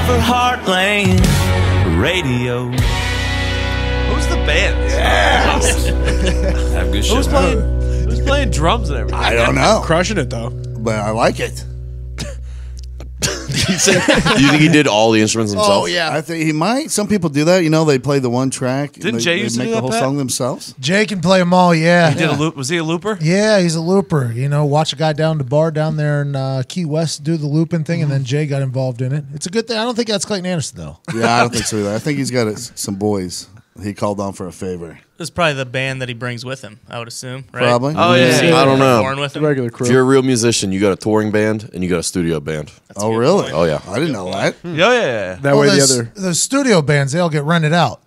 for Heartland Radio. Who's the band? Yeah. Have good shit. Who's playing drums and everything? I don't know. Crushing it, though. But I like it. Do you think he did all the instruments himself? Oh, yeah. I think he might. Some people do that. You know, they play the one track. Didn't Jay used to make do the that, whole Pat? song themselves? Jay can play them all, yeah. He did a loop. Was he a looper? Yeah, he's a looper. You know, watch a guy down the bar down there in Key West do the looping thing, and then Jay got involved in it. It's a good thing. I don't think that's Clayton Anderson, though. Yeah, I don't think so either. I think he's got some boys he called on for a favor. This is probably the band that he brings with him, I would assume, right? Probably. Oh, yeah. I don't know. Born with him? Regular crew. If you're a real musician, you got a touring band and you got a studio band. Oh, really? Oh, yeah. I didn't know that. Yeah. That way the those, other... those studio bands, they all get rented out.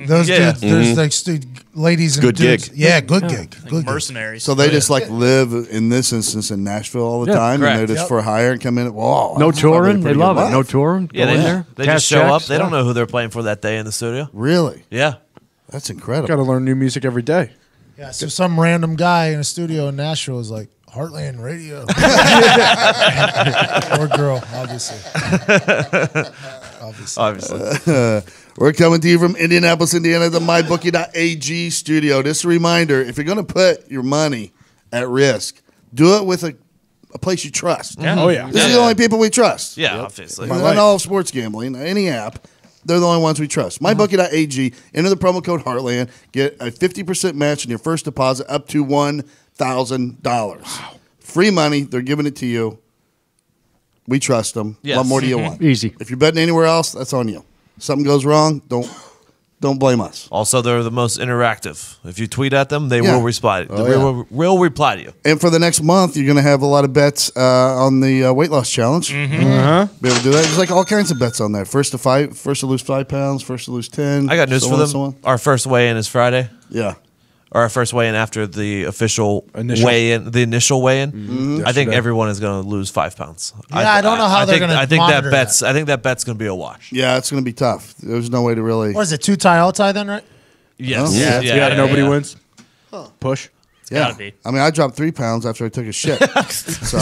Those Yeah. dudes, there's like ladies and Good dudes. gig. Yeah, good gig. Like Good gig. mercenaries. So they just like live, in this instance, in Nashville all the time, correct. and they're just for hire and come in. Whoa, No that's probably a touring. They pretty love good it. No life. touring. Yeah, Go in there. they cash just show up. checks, They don't know who they're playing for that day in the studio. Really? Yeah. That's incredible. Got to learn new music every day. Yeah, so some random guy in a studio in Nashville is like, Heartland Radio. Or girl, obviously. Obviously. We're coming to you from Indianapolis, Indiana, the MyBookie.ag studio. Just a reminder, if you're going to put your money at risk, do it with a place you trust. Yeah. Oh, yeah. This is the only people we trust. Yeah, obviously. Not all of sports gambling, any app. They're the only ones we trust. MyBookie.ag. Enter the promo code Heartland. Get a 50% match on your first deposit up to $1,000. Wow. Free money. They're giving it to you. We trust them. Yes. What more do you want? Easy. If you're betting anywhere else, that's on you. Something goes wrong, don't blame us. Also, they're the most interactive. If you tweet at them, they Yeah. will reply. Oh, They will reply to you. And for the next month, you're going to have a lot of bets on the weight loss challenge. Be able to do that. There's like all kinds of bets on there. First to lose 5 pounds, first to lose 10. I got news so for on them. and so on. Our first weigh-in is Friday. Yeah. Or our first weigh-in after the official Initial. weigh-in. The initial weigh-in. I think Yesterday. everyone is going to lose 5 pounds. Yeah, I don't know how they're gonna I think monitor I think that bet's going to be a wash. Yeah, it's going to be tough. There's no way to really. What is it, 2 tie, all tie then, right? Yes. Oh. Yeah, nobody wins. Push. Yeah. gotta be. I mean, I dropped 3 pounds after I took a shit. So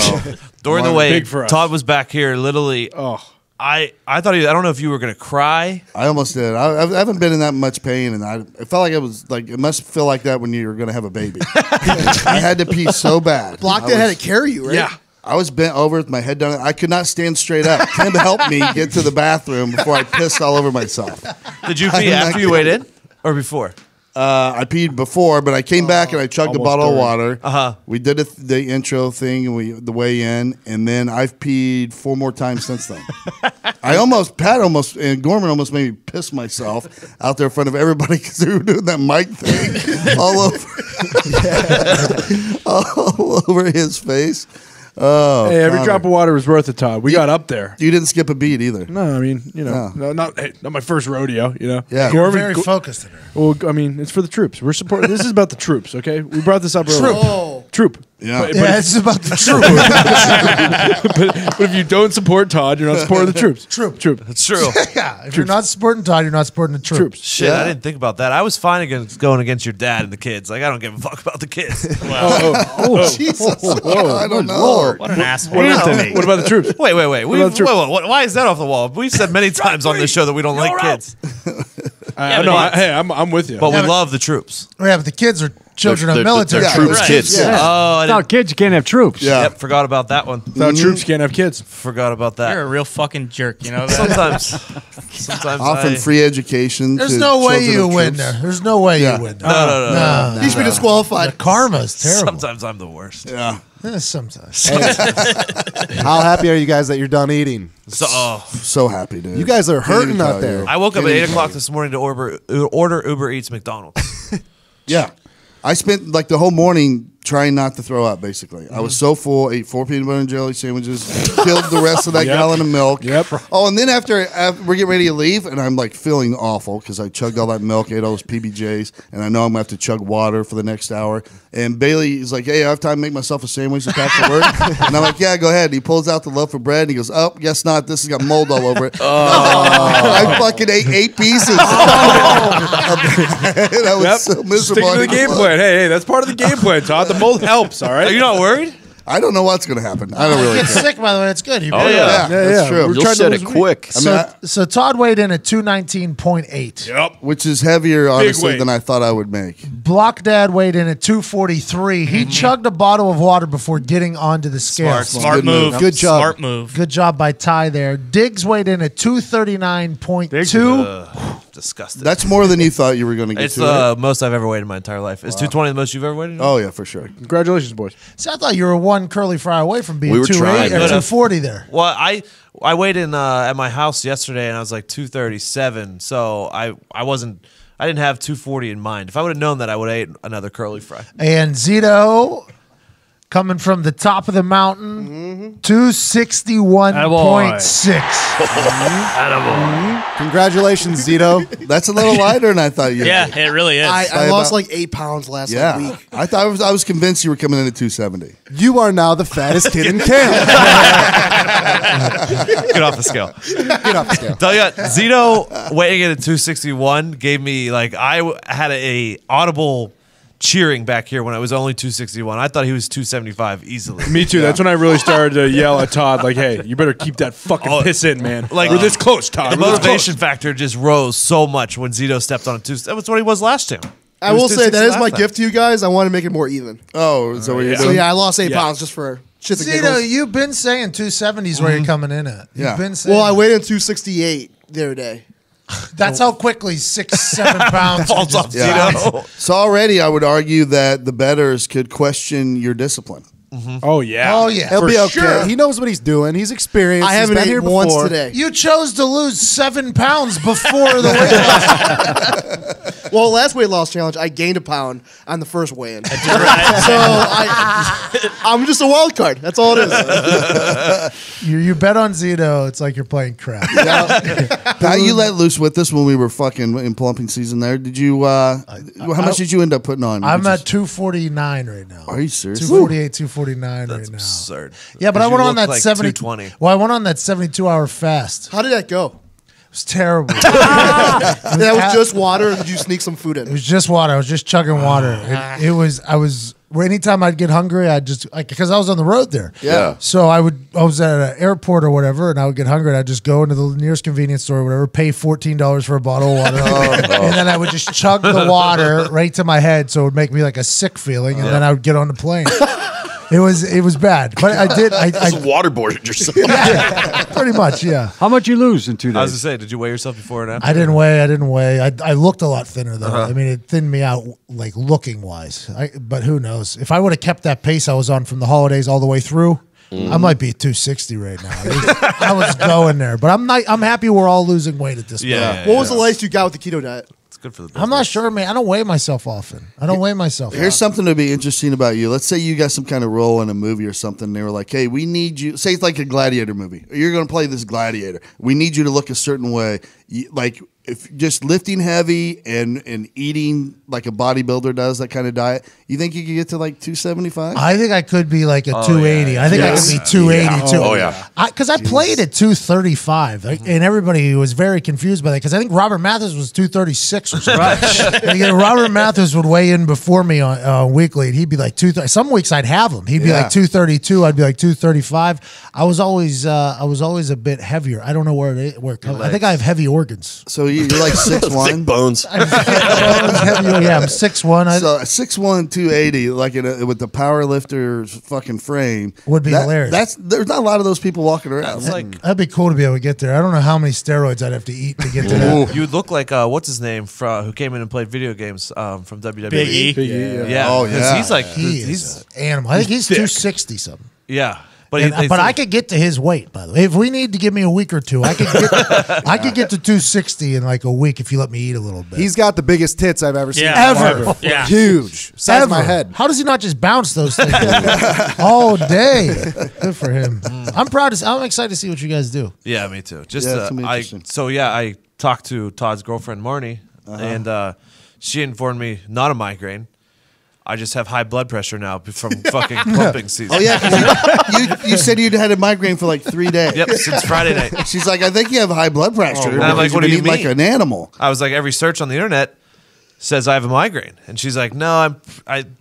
During the Big weigh-in, for us. Todd was back here literally. Oh. I thought I don't know if you were going to cry. I almost did. I haven't been in that much pain, and it felt like it must feel like that when you're going to have a baby. I had to pee so bad. Blocked it had to carry you, right? Yeah. I was bent over with my head down. I could not stand straight up. Tim helped me get to the bathroom before I pissed all over myself. Did you pee after you weighed in or before? I peed before, but I came back and I chugged a Almost bottle during. of water. Uh-huh. We did the intro thing and the weigh in, and then I've peed 4 more times since then. Pat and Gorman almost made me piss myself out there in front of everybody because they were doing that mic thing all over his face. Oh, Hey, every Connor. drop of water was worth it, Todd. We got up there. You didn't skip a beat either. No, I mean, not my first rodeo, Yeah. You're Gorman- very focused in her. Well, I mean, it's for the troops. We're supporting. This is about the troops, okay? We brought this up earlier. Troop. Yeah. But, Yeah, it's about the truth. but if you don't support Todd, you're not supporting the troops. Troop. It's true. Yeah, if you're not supporting Todd, you're not supporting the Troops. Shit, I didn't think about that. I was fine against going against your dad and the kids. Like, I don't give a fuck about the kids. Jesus. I don't know. What an asshole. What about the troops? Wait. about the troops? Why is that off the wall? We've said many times on this show that we don't like kids, I'm with you. but we love the troops. Yeah, but the kids are children They're of military. troops, Right. kids. Yeah. Oh, I Without didn't, kids, you can't have troops. Yeah. yep, forgot about that one. Without troops, you can't have kids. Forgot about that. You're a real fucking jerk, you know that? Sometimes Offering free education. There's to no way children you of win troops. there. There's no way Yeah. you win there. No. He should be disqualified. The karma's terrible. Sometimes I'm the worst. Yeah. Sometimes. How happy are you guys that you're done eating? So happy, dude. You guys are Can't even hurting tell out there. you. I woke up at Can't 8 even o'clock tell this morning to order Uber Eats McDonald's. Yeah. I spent like the whole morning trying not to throw up, basically. I was so full, ate 4 peanut butter and jelly sandwiches, killed the rest of that gallon of milk. Yep. Oh, and then after we're getting ready to leave, and I'm like feeling awful because I chugged all that milk, ate all those PBJs, and I know I'm going to have to chug water for the next hour. And Bailey is like, hey, I have time to make myself a sandwich to pack for work. And I'm like, yeah, go ahead. And he pulls out the loaf of bread, and he goes, oh, guess not. This has got mold all over it. I fucking ate 8 pieces. And I was so miserable. Stick to the game plan. Hey, that's part of the game plan, Todd. The mold helps, all right? Are you not worried? I don't know what's going to happen. I don't You really get care. sick, by the way. It's good. You Oh, yeah. That's true. We're You'll trying to shed lose it weight. quick. So Todd weighed in at 219.8. Yep. Which is heavier, honestly, weight. than I thought I would make. Block Dad weighed in at 243. He chugged a bottle of water before getting onto the scale. Smart Good move. move. Good job. Smart move. Good job by Ty there. Diggs weighed in at 239.2. Disgusting. That's more than you thought you were going to get It's to. the most I've ever weighed in my entire life. Is 220 the most you've ever weighed in? Oh, yeah, for sure. Congratulations, boys. See, I thought you were one curly fry away from being We were 280 trying, or but- 240 there. Well, I weighed in at my house yesterday, and I was like 237. So I didn't have 240 in mind. If I would have known that, I would have ate another curly fry. And Zito coming from the top of the mountain, 261.6. Congratulations, Zito. That's a little lighter than I thought you Yeah, would. it really is. I lost like 8 pounds last Yeah. week. I was convinced you were coming in at 270. You are now the fattest kid in camp. Get off the scale. Get off the scale. Tell you what, Zito weighing in at 261 gave me I had a audible cheering back here when I was only 261. I thought he was 275 easily. Me too. That's when I really started to yell at Todd, like, "Hey, you better keep that fucking piss in, man. Like- We're this close, Todd. The We're this motivation factor just rose so much when Zito stepped on a two. That was what he was last time. I will say that is my gift. gift to you guys. I want to make it more even. Oh, so what you're So doing? yeah, I lost 8 Yeah. pounds just for shits and Zito, giggles. you've been saying 270s where you're coming in at. You've Yeah. been saying Well, I weighed in 268 the other day. that's how quickly 6-7 pounds Falls can off just- Zito. So already I would argue that the bettors could question your discipline. Oh yeah. Oh yeah. He'll For be okay. sure. He knows what he's doing. He's experienced. I He's haven't been ate here once before. today. You chose to lose 7 pounds before the weight loss. Well, last weight loss challenge, I gained a pound on the first weigh-in. So I'm just a wild card. That's all it is. You bet on Zito, it's like you're playing crap. Pat, you let loose with us when we were fucking in plumping season there. Did you, how much did you end up putting on? I'm Did you- at 249 right now. Are you serious? 248, 249 That's right now. absurd. Yeah, but I You went on look that like 70. 220. Well, I went on that 72-hour fast. How did that go? It was terrible. That was just water, or did you sneak some food It in? was just water. I was just chugging water. I was anytime I'd get hungry, I'd just because I was on the road there. Yeah. So I was at an airport or whatever, and I would get hungry, and I'd just go into the nearest convenience store or whatever, pay $14 for a bottle of water, and then I would just chug the water right to my head, so it would make me like a sick feeling, and then I would get on the plane. It was bad, but I did. Just waterboarded yourself. Yeah, pretty much, yeah. How much you lose in 2 days? I was gonna say, did you weigh yourself before and after? I didn't weigh. I looked a lot thinner though. I mean, it thinned me out like looking wise. But who knows? If I would have kept that pace I was on from the holidays all the way through, I might be at 260 right now. I was going there, but I'm happy we're all losing weight at this point. Yeah. What was the latest you got with the keto diet? It's good for the business. I'm not sure, man. I don't weigh myself often. Here's something to be interesting about you. Let's say you got some kind of role in a movie or something. And they were like, hey, we need you. Say it's like a gladiator movie. You're going to play this gladiator. We need you to look a certain way. Like if just lifting heavy and eating like a bodybuilder does, that kind of diet, you think you could get to like 275? I think I could be like a 280. yeah. I think I could be 280 too. Oh, yeah. Because I played at 235, and everybody was very confused by that. Because I think Robert Mathis was 236 or something. And again, Robert Mathis would weigh in before me on weekly, and he'd be like 230. Some weeks I'd have him. He'd be like 232. I'd be like 235. I was always a bit heavier. I don't know where it comes. I think I have heavy organs. So you're like 6'1". Thick bones. Yeah, I'm 6'1". So 6'1", 280, like with the power lifter's fucking frame Would be hilarious. There's not a lot of those people walking around. It's like That'd be cool to be able to get there. I don't know how many steroids I'd have to eat to get to that. you would look like what's his name who came in and played video games from WWE. Big E. Yeah. Oh, 'cause yeah. He's like He he's is an animal. I think he's 260 something. yeah. But But I could get to his weight, by the way. If we need to give me a week or two, I could get to 260 in like a week if you let me eat a little bit. He's got the biggest tits I've ever seen. Yeah. Ever. Yeah. Huge. Size of my head. How does he not just bounce those things all day? Good for him. I'm proud. I'm excited to see what you guys do. Yeah, me too. Just Yeah, it's gonna be interesting. I talked to Todd's girlfriend Marnie, and she informed me not a migraine. I just have high blood pressure now from fucking pumping season. Oh yeah, 'cause you said you'd had a migraine for like 3 days. Yep, since Friday night. She's like, I think you have high blood pressure. And I'm like, because what do you've you been eating mean? like an animal. I was like, every search on the internet says I have a migraine, and she's like, no,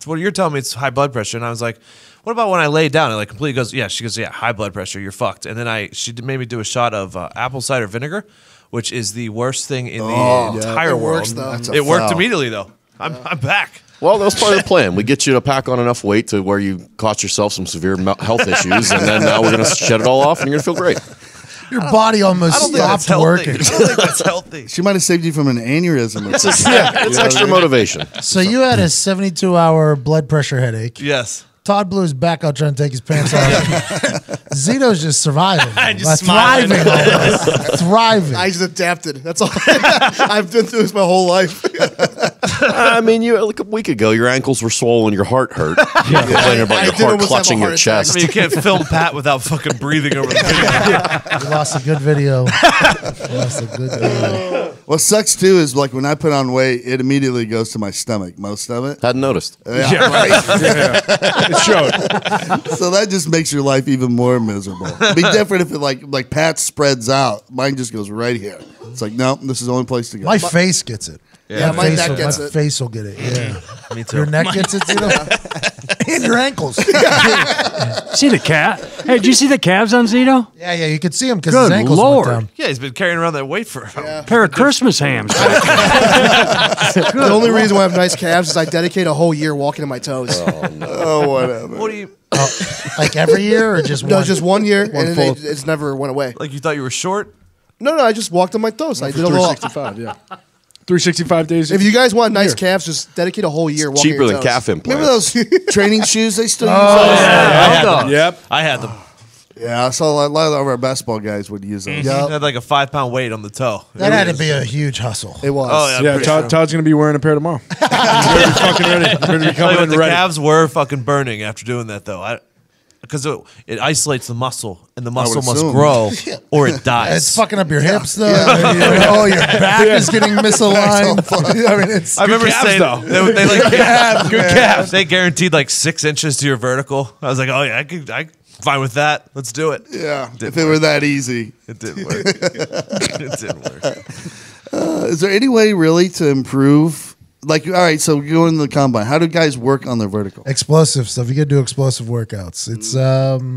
well, you're telling me it's high blood pressure, and I was like, what about when I lay down? And like completely goes, yeah. She goes, yeah, high blood pressure, you're fucked. And then she made me do a shot of apple cider vinegar, which is the worst thing in the entire world. Works, though. That's a It worked foul. immediately though. I'm back. Well, that was part of the plan. We get you to pack on enough weight to where you cost yourself some severe health issues, and then now we're going to shed it all off, and you're going to feel great. Your body almost stopped working. I don't think that's healthy. She might have saved you from an aneurysm. It's extra motivation. So you had a 72-hour blood pressure headache. Yes. Todd blew his back out trying to take his pants off. Zito's just surviving. Just smiling. Thriving. I just adapted. That's all. I've been through this my whole life. I mean, like a week ago, your ankles were swollen, your heart hurt. You're complaining about your did heart almost have a clutching heart your attack. chest. I mean, you can't film Pat without fucking breathing over the video. We lost a good video. Lost a good video. What sucks too is like when I put on weight, it immediately goes to my stomach, most of it. Hadn't noticed. Yeah, right. It showed. So that just makes your life even more miserable. It'd be different if it like Pat spreads out. Mine just goes right here. It's like, no, this is the only place to go. My face gets it. Yeah, my face neck will, gets my it. face will get it. Yeah. Me too. Your neck gets it, Zito? And your ankles. See the cat? Hey, did you see the calves on Zito? Yeah, you could see him because his Good ankles Lord. went down. Yeah, he's been carrying around that weight for. Pair of Christmas hams. The only reason why I have nice calves is I dedicate a whole year walking in my toes. Oh, whatever. What do you Like every year or just No, one? just 1 year, and One then full- it's never went away. like? You thought you were short? No, I just walked on my toes. I did a little. 365, yeah. 365 days. If you guys want nice Here. calves, just dedicate a whole year walking Cheaper your than toes. calf implants. Remember those training shoes they still use? Yep. I had them. Yeah, I saw a lot of our basketball guys would use those. They had like a 5-pound weight on the toe. That had to be a huge hustle. It was. Oh yeah, Yeah, pretty Todd's going to be wearing a pair tomorrow. He's ready, fucking ready. Ready to be Tell you coming what, in the ready. calves were fucking burning after doing that though. Because it isolates the muscle, and the muscle must assume. grow, or it dies. It's fucking up your hips, though. Oh, your back is getting misaligned. I mean, it's I remember calves, saying though. they like good calves. They guaranteed like 6 inches to your vertical. I was like, oh yeah, I'm fine with that. Let's do it. Yeah, Didn't if it were that easy. It didn't work. It didn't work. Is there any way really to improve? Like, all right, so you go into the combine. How do guys work on their vertical? explosive stuff. You got to do explosive workouts. It's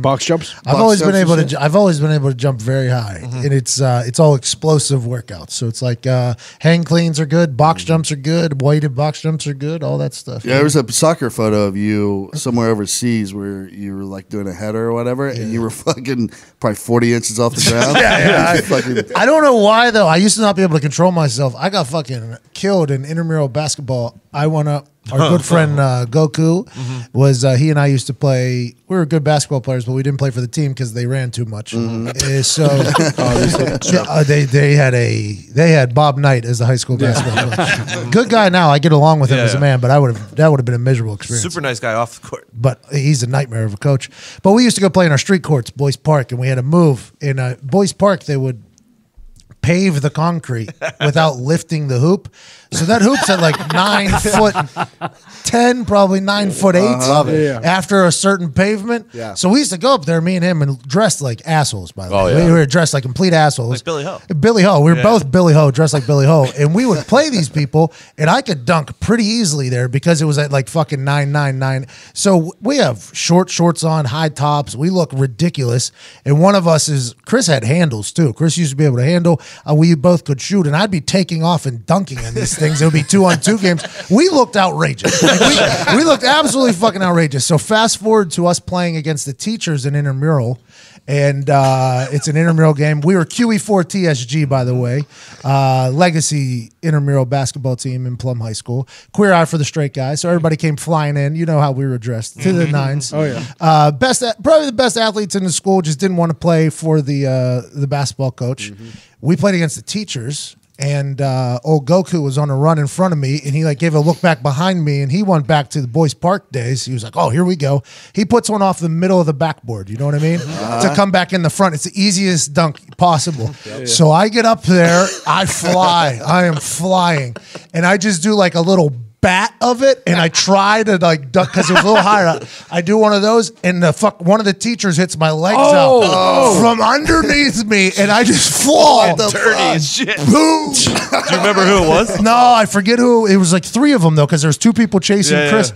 Box jumps? I've always been jumps able and to. I've always been able to jump very high, and it's all explosive workouts. So it's like hang cleans are good, box jumps are good, weighted box jumps are good, all that stuff. Yeah, there was a soccer photo of you somewhere overseas where you were like doing a header or whatever, and you were fucking probably 40 inches off the ground. I don't know why though. I used to not be able to control myself. I got fucking killed in intramural basketball. I went up. Our good friend Goku was he and I used to play. We were good basketball players, but we didn't play for the team because they ran too much. So they had Bob Knight as the high school basketball coach. Good guy now. I get along with him as a man, but that would have been a miserable experience. Super nice guy off the court. But he's a nightmare of a coach. But we used to go play in our street courts, Boys Park, and we had a move in Boys Park. They would pave the concrete without lifting the hoop. So that hoop's at like 9'10", probably 9'8". Love it. Yeah. After a certain pavement. Yeah. So we used to go up there, me and him, and dressed like assholes, by the way. yeah. We were dressed like complete assholes. Like Billy Ho. Billy Ho. We were both Billy Ho, dressed like Billy Ho. And we would play these people, and I could dunk pretty easily there because it was at like fucking 9'9". So we have shorts on, high tops. We look ridiculous. And one of us Chris had handles too. Chris used to be able to handle. We both could shoot, and I'd be taking off and dunking in these things. It would be 2-on-2 games. We looked outrageous. Like we looked absolutely fucking outrageous. So fast forward to us playing against the teachers in intramural. And it's an intramural game. We were QE4 TSG, by the way, legacy intramural basketball team in Plum High School. Queer Eye for the straight guys. So everybody came flying in. You know how we were dressed to the nines. Oh, yeah. Probably the best athletes in the school. Just didn't want to play for the basketball coach. We played against the teachers. And old Goku was on a run in front of me, and he like gave a look back behind me, and he went back to the Boys Park days. He was like, "Oh, here we go." He puts one off the middle of the backboard. You know what I mean? To come back in the front, it's the easiest dunk possible. So I get up there, I fly, I am flying, and I just do like a little bat of it, and I try to like duck because it was a little higher. I do one of those, and one of the teachers hits my legs out from underneath me, and I just fall. Dirty as shit. Boom. Do you remember who it was? No, I forget who. It was like 3 of them though, because there's 2 people chasing Chris.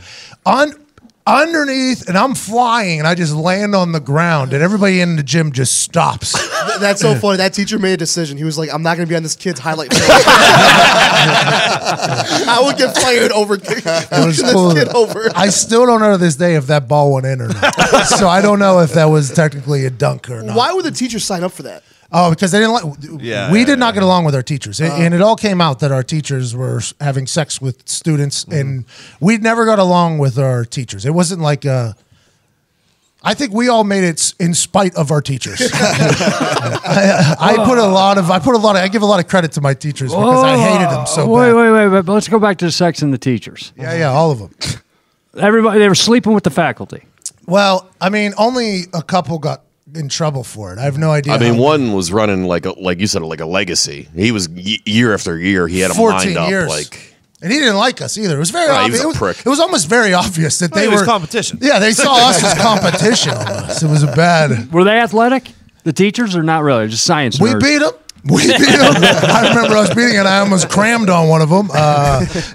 Underneath, and I'm flying, and I just land on the ground, and everybody in the gym just stops. That's so funny. That teacher made a decision. He was like, I'm not going to be on this kid's highlight film. I would get fired over this kid over. I still don't know to this day if that ball went in or not. So I don't know if that was technically a dunk or not. Why would the teacher sign up for that? Oh, because they didn't like. We did not get along with our teachers, and it all came out that our teachers were having sex with students, and we never got along with our teachers. It wasn't like I think we all made it in spite of our teachers. I give a lot of credit to my teachers because I hated them so bad. Wait. But let's go back to the sex and the teachers. Yeah, all of them. Everybody, they were sleeping with the faculty. Well, I mean, only a couple got in trouble for it. I have no idea. I mean, one was running like you said, like a legacy. He was year after year. He had a 14 mind years. up like. And he didn't like us either. It was very obvious. He was a prick. It was almost very obvious that they were competition. Yeah, they saw us as competition almost. It was a bad. Were they athletic? The teachers or not really? Just science nerds? We beat them. I remember us beating it. I almost crammed on one of them.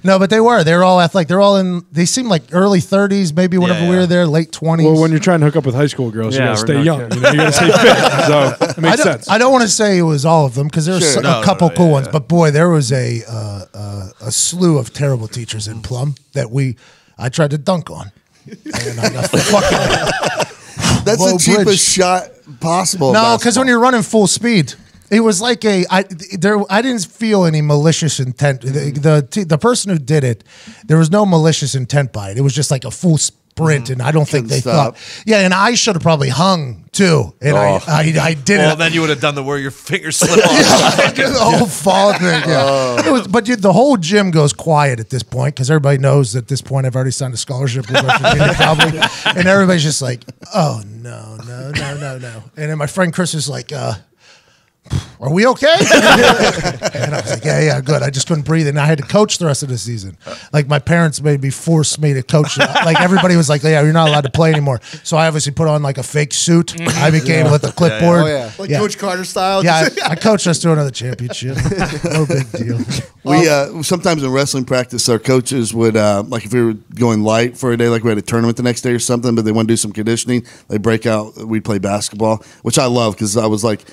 No, but they were. They were all athletic. They're all in. They seemed like early 30s, maybe whenever we were there, late 20s. Well, when you're trying to hook up with high school girls, you got to stay young. You got to stay fit. So it makes sense. I don't want to say it was all of them because there was a couple cool ones. But boy, there was a slew of terrible teachers in Plum that I tried to dunk on. And I got fucking. That's the cheapest shot possible. No, because when you're running full speed. It was like I didn't feel any malicious intent. The person who did it, there was no malicious intent by it. It was just like a full sprint, and I don't think they thought. Yeah, and I should have probably hung too, and I didn't. Well, then you would have done where your fingers slip off. The whole fall thing. Yeah. But the whole gym goes quiet at this point because everybody knows that at this point I've already signed a scholarship with West Virginia probably, and everybody's just like, oh no. And then my friend Chris is like, are we okay? And I was like, yeah, good. I just couldn't breathe. And I had to coach the rest of the season. Like my parents forced me to coach. Like everybody was like, yeah, you're not allowed to play anymore. So I obviously put on like a fake suit. I became with the clipboard. Like Coach Carter style. Yeah, I coached us to another championship. No big deal. We sometimes in wrestling practice, our coaches would like if we were going light for a day, like we had a tournament the next day or something, but they want to do some conditioning. They break out. We'd play basketball, which I love because I was like.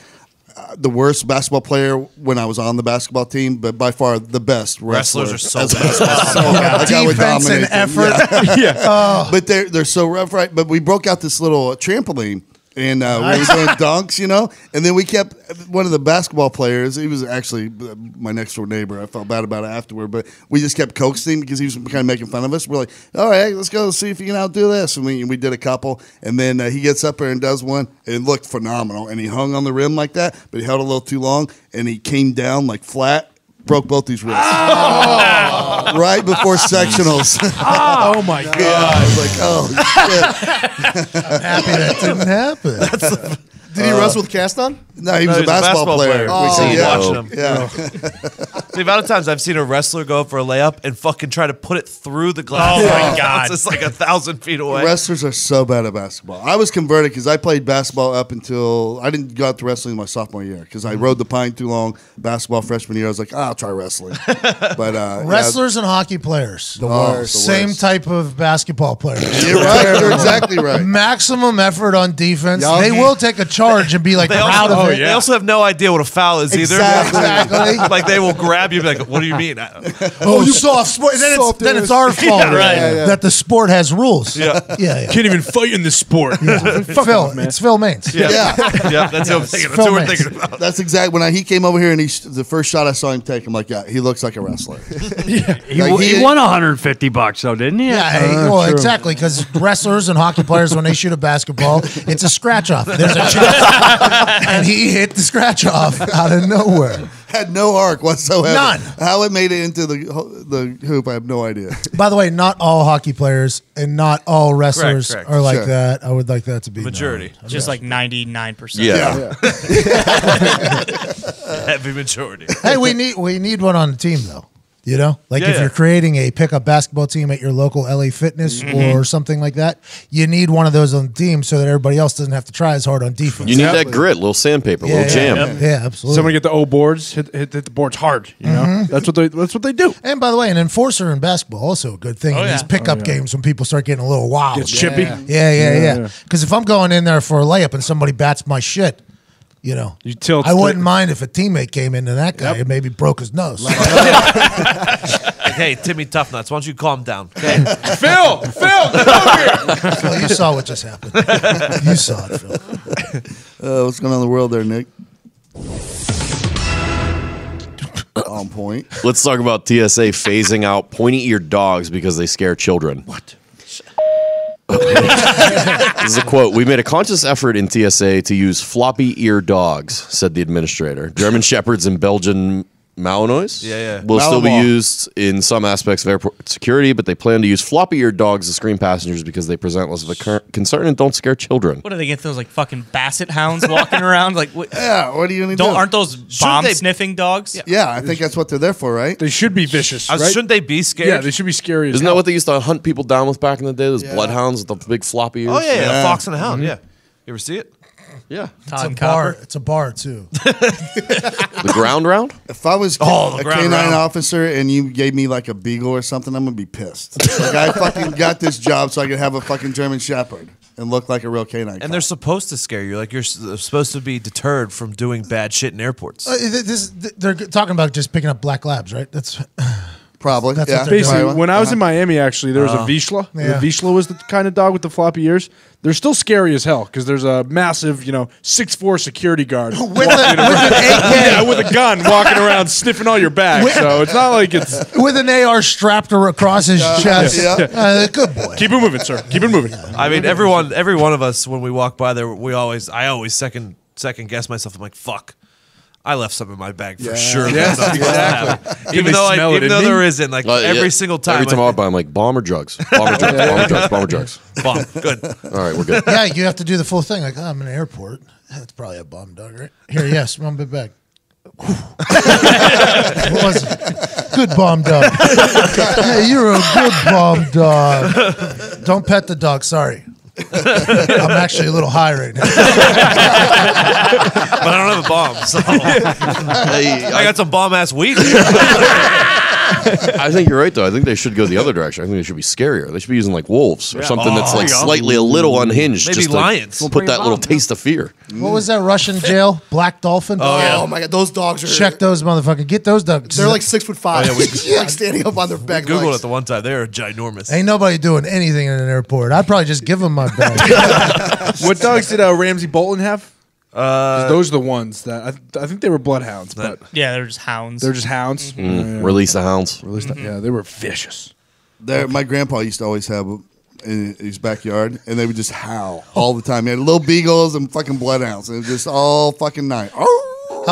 The worst basketball player when I was on the basketball team, but by far the best wrestler. Wrestlers are so bad. Defense and effort. But they're so rough, right? But we broke out this little trampoline. And we were doing dunks, and then we kept one of the basketball players. He was actually my next door neighbor. I felt bad about it afterward, but we just kept coaxing because he was kind of making fun of us. We're like, all right, let's go see if you can outdo this. And we did a couple, and then he gets up there and does one, and it looked phenomenal. And he hung on the rim like that, but he held a little too long, and he came down like flat. Broke both these wrists. Right before sectionals. Oh my God. I was like, oh shit. I'm happy that didn't happen. Did he wrestle with cast on? No, he was a basketball player. We see watching him. Yeah. The amount of times I've seen a wrestler go up for a layup and fucking try to put it through the glass. Oh my God. It's like 1,000 feet away. Wrestlers are so bad at basketball. I was converted because I played basketball up until I didn't go out to wrestling my sophomore year because I rode the pine too long. Basketball freshman year, I was like, I'll try wrestling. But wrestlers and hockey players, the worst. Same type of basketball players. You're right. You're exactly right. Maximum effort on defense. They will take a charge and be like proud of it. They also have no idea what a foul is either. Exactly. Like they will grab you and be like, what do you mean? You soft sport. Then it's our fault that the sport has rules. Yeah. Can't even fight in this sport. It's Phil Maines. Yeah, that's what I'm thinking. That's what we're thinking about. That's exactly when he came over here and the first shot I saw him take, I'm like, yeah, he looks like a wrestler. He won $150 though, didn't he? Yeah, exactly. Because wrestlers and hockey players, when they shoot a basketball, it's a scratch off. There's a chance, and he hit the scratch off out of nowhere. Had no arc whatsoever. None. How it made it into the hoop, I have no idea. By the way, not all hocky players and not all wrestlers Correct. are like that. I would like that to be majority. known. Just like 99%. Yeah. Heavy majority. Hey, we need one on the team though. You know, like Yeah, if yeah. you're creating a pickup basketball team at your local LA Fitness or something like that, you need one of those on the team so that everybody else doesn't have to try as hard on defense. You need that grit, little sandpaper, little jam. Yeah, absolutely. Someone get the old boards, hit the boards hard. You know, that's what they do. And by the way, an enforcer in basketball also a good thing in these pickup games when people start getting a little wild. Gets chippy. Yeah. Because if I'm going in there for a layup and somebody bats my shit, you know, You tilt. I wouldn't mind if a teammate came into that guy and maybe broke his nose. Like, hey, Timmy Toughnuts, why don't you calm down? Okay? Phil, get over here. Phil, you saw what just happened. You saw it, Phil. What's going on in the world there, Nick? On point. Let's talk about TSA phasing out pointy-eared dogs because they scare children. What? This is a quote. We made a conscious effort in TSA to use floppy-ear dogs, said the administrator. German Shepherds and Belgian Malinois will still be used in some aspects of airport security, but they plan to use floppy-eared dogs to screen passengers because they present less of a concern and don't scare children. What do they get those like fucking basset hounds walking around? Like, what are you gonna do? Aren't those bomb sniffing dogs? Yeah, I think that's what they're there for, right? They should be vicious, right? Shouldn't they be scared? Yeah, they should be scary. Isn't that what they used to hunt people down with back in the day? Those bloodhounds with the big floppy ears? Oh, yeah, a fox and a hound, yeah. You ever see it? Yeah. It's a bar too. The ground round? If I was Oh, the a ground canine round. officer and you gave me like a beagle or something, I'm gonna be pissed. Like I fucking got this job so I could have a fucking German Shepherd and look like a real canine. And they're supposed to scare you. Like you're supposed to be deterred from doing bad shit in airports. They're talking about just picking up black labs, right? That's probably. That's Yeah. what they're Basically, doing. when I was in Miami, actually, there was a Vizsla. Yeah. The Vizsla was the kind of dog with the floppy ears. They're still scary as hell because there's a massive, 6'4" security guard with an AK. with a gun walking around sniffing all your bags. So it's not like it's. with an AR strapped across his chest. Good boy. Keep it moving, sir. Keep it moving. I mean, every one of us, when we walk by there, I always second guess myself. I'm like, fuck. I left some in my bag for sure. Yes, That's not exactly. supposed to happen. Even though there isn't, like every single time. Every time I walk by, I'm like, bomb or drugs? Bomb or drugs? Bomb or drugs? Bomb or drugs? Bomb. Good. All right, we're good. Yeah, you have to do the full thing. Like, I'm in an airport. That's probably a bomb dog, right? Here, yes, one bit bag. What was it? Good bomb dog. Hey, you're a good bomb dog. Don't pet the dog. Sorry. I'm actually a little high right now. But I don't have a bomb, so I got some bomb ass weed. I think you're right, though. I think they should go the other direction. I think they should be scarier. They should be using like wolves or something that's like slightly a little unhinged. Maybe just lions. To put that little taste of fear. What was that Russian jail? Black Dolphin? Oh my god, those dogs are. Check those motherfuckers. Get those dogs. They're like 6'5". Like standing up on their back Googled legs. it the one time. They are ginormous. Ain't nobody doing anything in an airport. I'd probably just give them my bag. What dogs did Ramsey Bolton have? 'Cause those are the ones that I think they were bloodhounds, but Yeah, they're just hounds. they're just hounds. Release the hounds. Yeah, they were vicious. My grandpa used to always have in his backyard, and they would just howl all the time. He had little beagles and fucking bloodhounds, and just all fucking night. How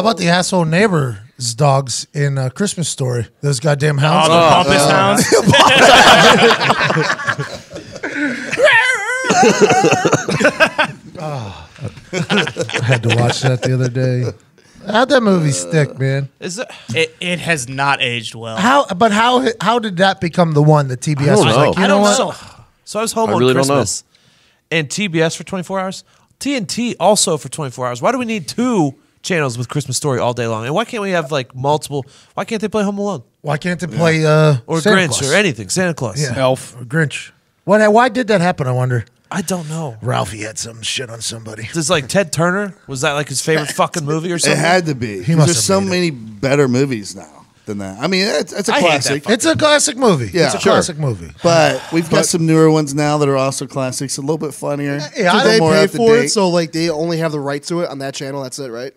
about the asshole neighbor's dogs in Christmas Story? Those goddamn hounds. the pompous hounds. I had to watch that the other day. How'd that movie stick, man? Is it? It has not aged well. How did that become the one that TBS don't was know. like, you know what? So I was home I on really don't know. Christmas, and TBS for 24 hours. TNT also for 24 hours. Why do we need two channels with Christmas Story all day long? And why can't we have like multiple? Why can't they play Home Alone Why can't they play or Santa Grinch Claus? or anything? Santa Claus. Yeah. Elf. Or Grinch. Why did that happen, I wonder? I don't know. Ralphie had some shit on somebody. Does like Ted Turner, was that like his favorite fucking movie or It something? had to be. He must There's have so made it. many better movies now than that. I mean, it's a I hate classic. that It's a classic movie. Yeah, it's a sure. classic movie. But we've got some newer ones now that are also classics, a little bit funnier. Yeah, a I little They more pay up to for date. it, so like they only have the rights to it on that channel. That's it, right?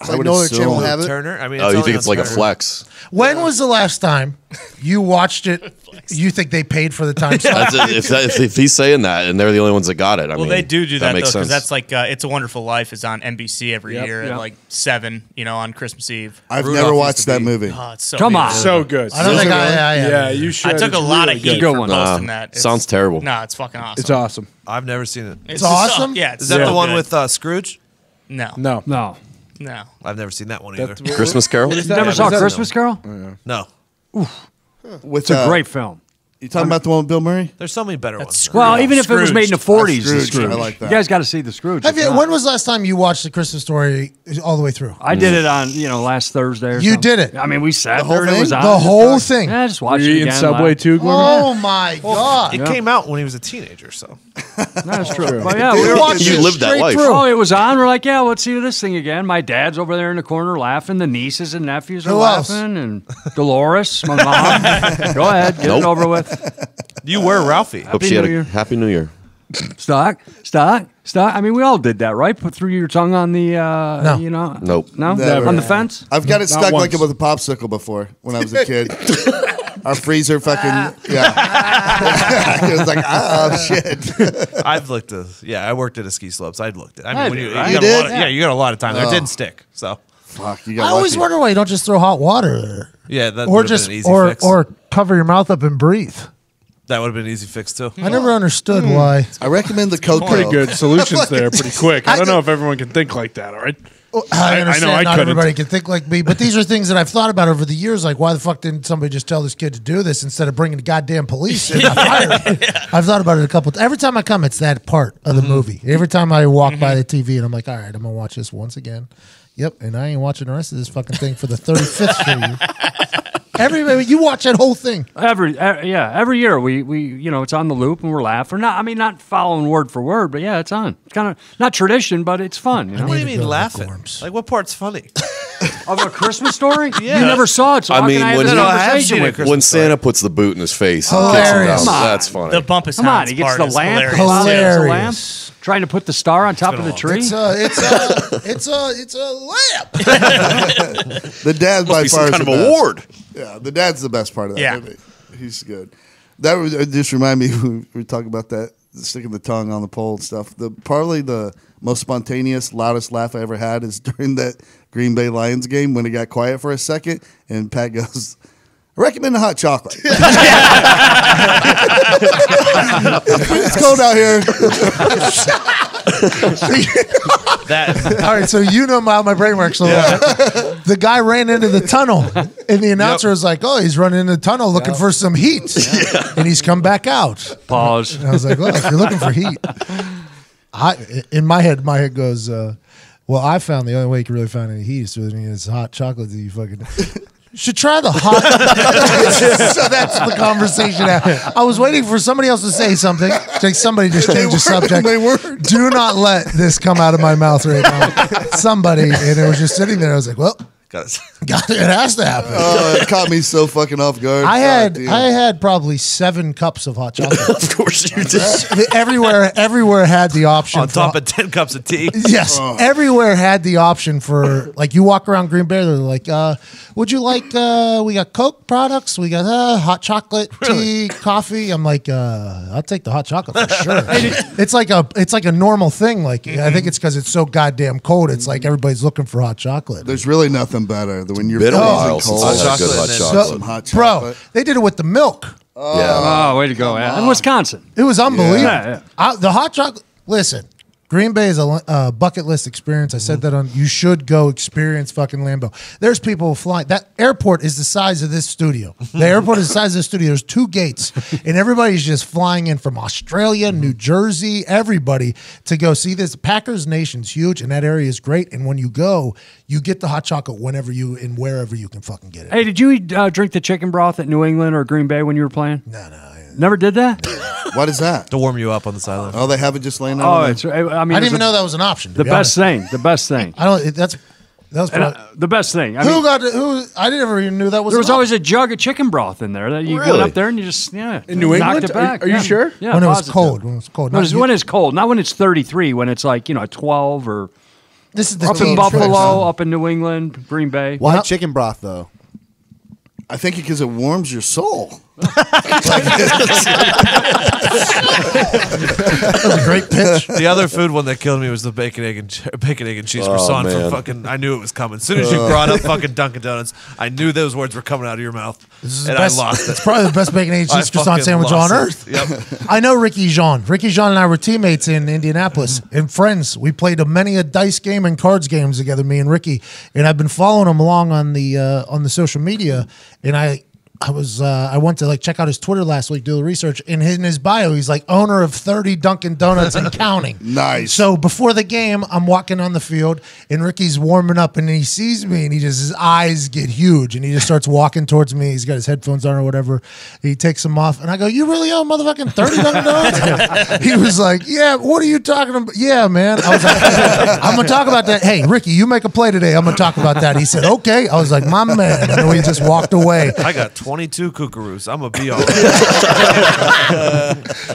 So I like would no other assume. channel will have it. Turner. I mean, Oh, you only think on it's like a Turner. flex? When was the last time you watched it? You think they paid for the time slot? That's it. If he's saying that and they're the only ones that got it, I Well, mean, they do that though, makes because sense. that's like It's a Wonderful Life is on NBC every year at yep. like 7, on Christmas Eve. I've Rudolph never used watched to that be- movie. Oh, it's so Come good. on. So good. I don't think Yeah, you should. I took a It's lot really of heat good. for posting that. It's- sounds terrible. No, it's fucking awesome. It's awesome. I've never seen it. It's awesome? Yeah, it's Is that so the one good. with Scrooge? No. No. No. No. I've never seen that one either. Christmas Carol? You never saw Christmas Carol? No. With, It's a great film. You talking about the one with Bill Murray? There's so many better ones. Well, even if it was made in the 40s, the Scrooge. Scrooge. I like that. You guys got to see the Scrooge. Have It's you, not- when was the last time you watched The Christmas Story all the way through? I did it on, last Thursday or You something. did it? I mean, we sat The whole there and it thing? was on. The whole thing? Yeah, just watch Were it you eating again. Subway laugh. too, Gordon? Oh, my God. It came out when he was a teenager, so. That's true. But yeah, We we watched You it lived that straight life. through. Oh, it was on. We're like, yeah, let's see this thing again. My dad's over there in the corner laughing. The nieces and nephews are Who else? laughing. And Dolores, my mom. Go ahead, get it over with. You were Ralphie. Hope Happy she had New a Year. happy New Year. Stock. I mean, we all did that, right? Put through your tongue on the, No. Nope. No? Never. On the fence? I've got it Not stuck once. like it with a popsicle before when I was a kid. Our freezer fucking, yeah. It was like, shit. I've looked at, I worked at a ski slopes. I'd looked at. I mean, I when did, you, right? you You got a lot did? of, you got a lot of time. There. It didn't stick. So Fuck, you I got always lucky. wonder why you don't just throw hot water there. yeah, that Or would have just, been an easy or, fix. or cover your mouth up and breathe. That would have been an easy fix too. I never understood why. I recommend the Coco. Pretty good solutions there, pretty quick. I don't know if everyone can think like that, all right? I understand I not couldn't. everybody can think like me, but these are things that I've thought about over the years. Like, why the fuck didn't somebody just tell this kid to do this instead of bringing the goddamn police? And I've thought about it a couple. Every time I come, it's that part of the movie. Every time I walk by the TV, and I'm like, all right, I'm gonna watch this once again. Yep, and I ain't watching the rest of this fucking thing for the 35th straight year. You watch that whole thing. Every year we it's on the loop and we're laughing. Not following word for word, but yeah, it's on. It's kind of not tradition, but it's fun. You know? What do you need to mean go to laughing? Gorms. Like what part's funny? Of a Christmas story? Yeah. You never saw it, so I how mean, can I have when this you- No, I have conversation seen with it, you? Chris. When Santa puts the boot in his face, and kicks him Hilarious. down, Come on. that's funny. The bump of Come on, sounds he gets part the is lamp. hilarious. Hilarious. The lamp. Trying to put the star on top of the tree. It's a lamp. The dad Must by be far some is kind of the best. award. Yeah, the dad's the best part of that Yeah. movie. He's good. That was, it just reminded me when we were talking about that sticking the tongue on the pole and stuff. Probably the most spontaneous, loudest laugh I ever had is during that Green Bay Lions game when it got quiet for a second and Pat goes, I recommend the hot chocolate. It's cold out here. All right, so you know how my brain works. So the guy ran into the tunnel, and the announcer was like, "Oh, he's running into the tunnel looking for some heat, and he's come back out." Pause. And I was like, "Well, if you're looking for heat," in my head goes, "Well, I found the only way you can really find any heat is with it's hot chocolate that you fucking." Should try the hot. So that's the conversation. I was waiting for somebody else to say something. Like somebody just changed the subject. They weren't. Do not let this come out of my mouth right now. Somebody, and it was just sitting there. I was like, well, it has to happen. Oh, it caught me so fucking off guard. I God, had probably 7 cups of hot chocolate. Of course you did. Everywhere had the option On top of 10 cups of tea. Yes, everywhere had the option for, like, you walk around Green Bay, they're like, would you like, we got Coke products, we got hot chocolate, tea, coffee. I'm like, I'll take the hot chocolate for sure. It's like a normal thing. Like, I think it's because it's so goddamn cold. It's like everybody's looking for hot chocolate. There's really nothing better than when you're Been a freezing while since cold. I had good hot chocolate. Some hot Bro, chocolate. they did it with the milk. Yeah. Oh, way to go. Yeah. In Wisconsin. It was unbelievable. Yeah. The hot chocolate. Listen, Green Bay is a bucket list experience. I said that on. You should go experience fucking Lambeau. There's people flying. That airport is the size of this studio. The airport is the size of this studio. There's 2 gates, and everybody's just flying in from Australia, New Jersey, everybody to go see this. Packers Nation's huge, and that area is great. And when you go, you get the hot chocolate whenever you and wherever you can fucking get it. Hey, did you drink the chicken broth at New England or Green Bay when you were playing? No. Never did that? What is that? To warm you up on the sideline. Oh, they have it just laying there? Oh, it's. I mean, I didn't even know that was an option. to The be best honest. thing. The best thing. I don't. That was probably, The best thing. I who mean, got who? I never even knew that was. there was an always a jug of chicken broth in there that you Really? get up there and you just In New knocked England? it back. Are you Yeah. sure? Yeah, when it was positive. cold. When it was cold. No, Not- when it's cold, not when it's 33. When it's like 12 or this is the up in team Buffalo, choice. up in New England, Green Bay. Why Well- chicken broth though? I think because it warms your soul. That was a great pitch. The other food one that killed me was the bacon, egg, and cheese croissant from man. fucking. I knew it was coming. As soon as you brought up fucking Dunkin' Donuts, I knew those words were coming out of your mouth, This is and the best, I lost It's it. probably the best bacon, egg, and I cheese croissant fucking sandwich lost on it. earth. Yep. I know Ricky Jean. Ricky Jean and I were teammates in Indianapolis and friends. We played many a dice game and cards games together, me and Ricky. And I've been following him along on the social media. And I went to like check out his Twitter last week, do the research, and in his bio, he's like owner of 30 Dunkin' Donuts and counting. Nice. So before the game, I'm walking on the field, and Ricky's warming up, and he sees me, and his eyes get huge, and he just starts walking towards me. He's got his headphones on or whatever. He takes them off, and I go, "You really own motherfucking 30 Dunkin' Donuts?" He was like, "Yeah, what are you talking about?" "Yeah, man." I was like, "I'm gonna talk about that." "Hey, Ricky, you make a play today. I'm gonna talk about that." He said, "Okay." I was like, "My man," and we just walked away. I got 22 kookaroos. I'm gonna be all right.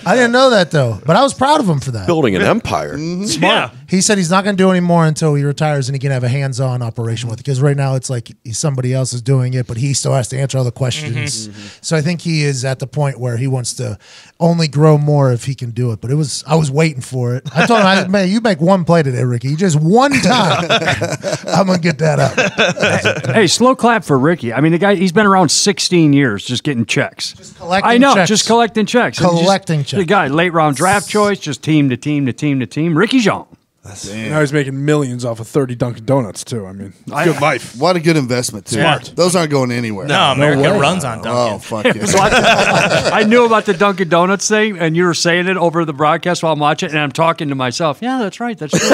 I didn't know that though, but I was proud of him for that. Building an empire. Smart. He said he's not going to do any more until he retires and he can have a hands-on operation with it. Because right now it's like somebody else is doing it, but he still has to answer all the questions. So I think he is at the point where he wants to only grow more if he can do it. But I was waiting for it. I told him, "Man, you make one play today, Ricky. Just one time, I'm gonna get that up." Hey, slow clap for Ricky. I mean, the guy, he's been around 16 years just getting checks. Just collecting I know, checks. just collecting checks. Collecting checks. The guy, late round draft choice, just team to team to team to team. Ricky Jean. Now he's making millions off of 30 Dunkin' Donuts too. I mean, good life. What a good investment too. Smart. Those aren't going anywhere. No, America way. runs on Dunkin'. Oh fuck yeah. So I knew about the Dunkin' Donuts thing, and you were saying it over the broadcast while I'm watching, and I'm talking to myself. Yeah, that's right. That's true.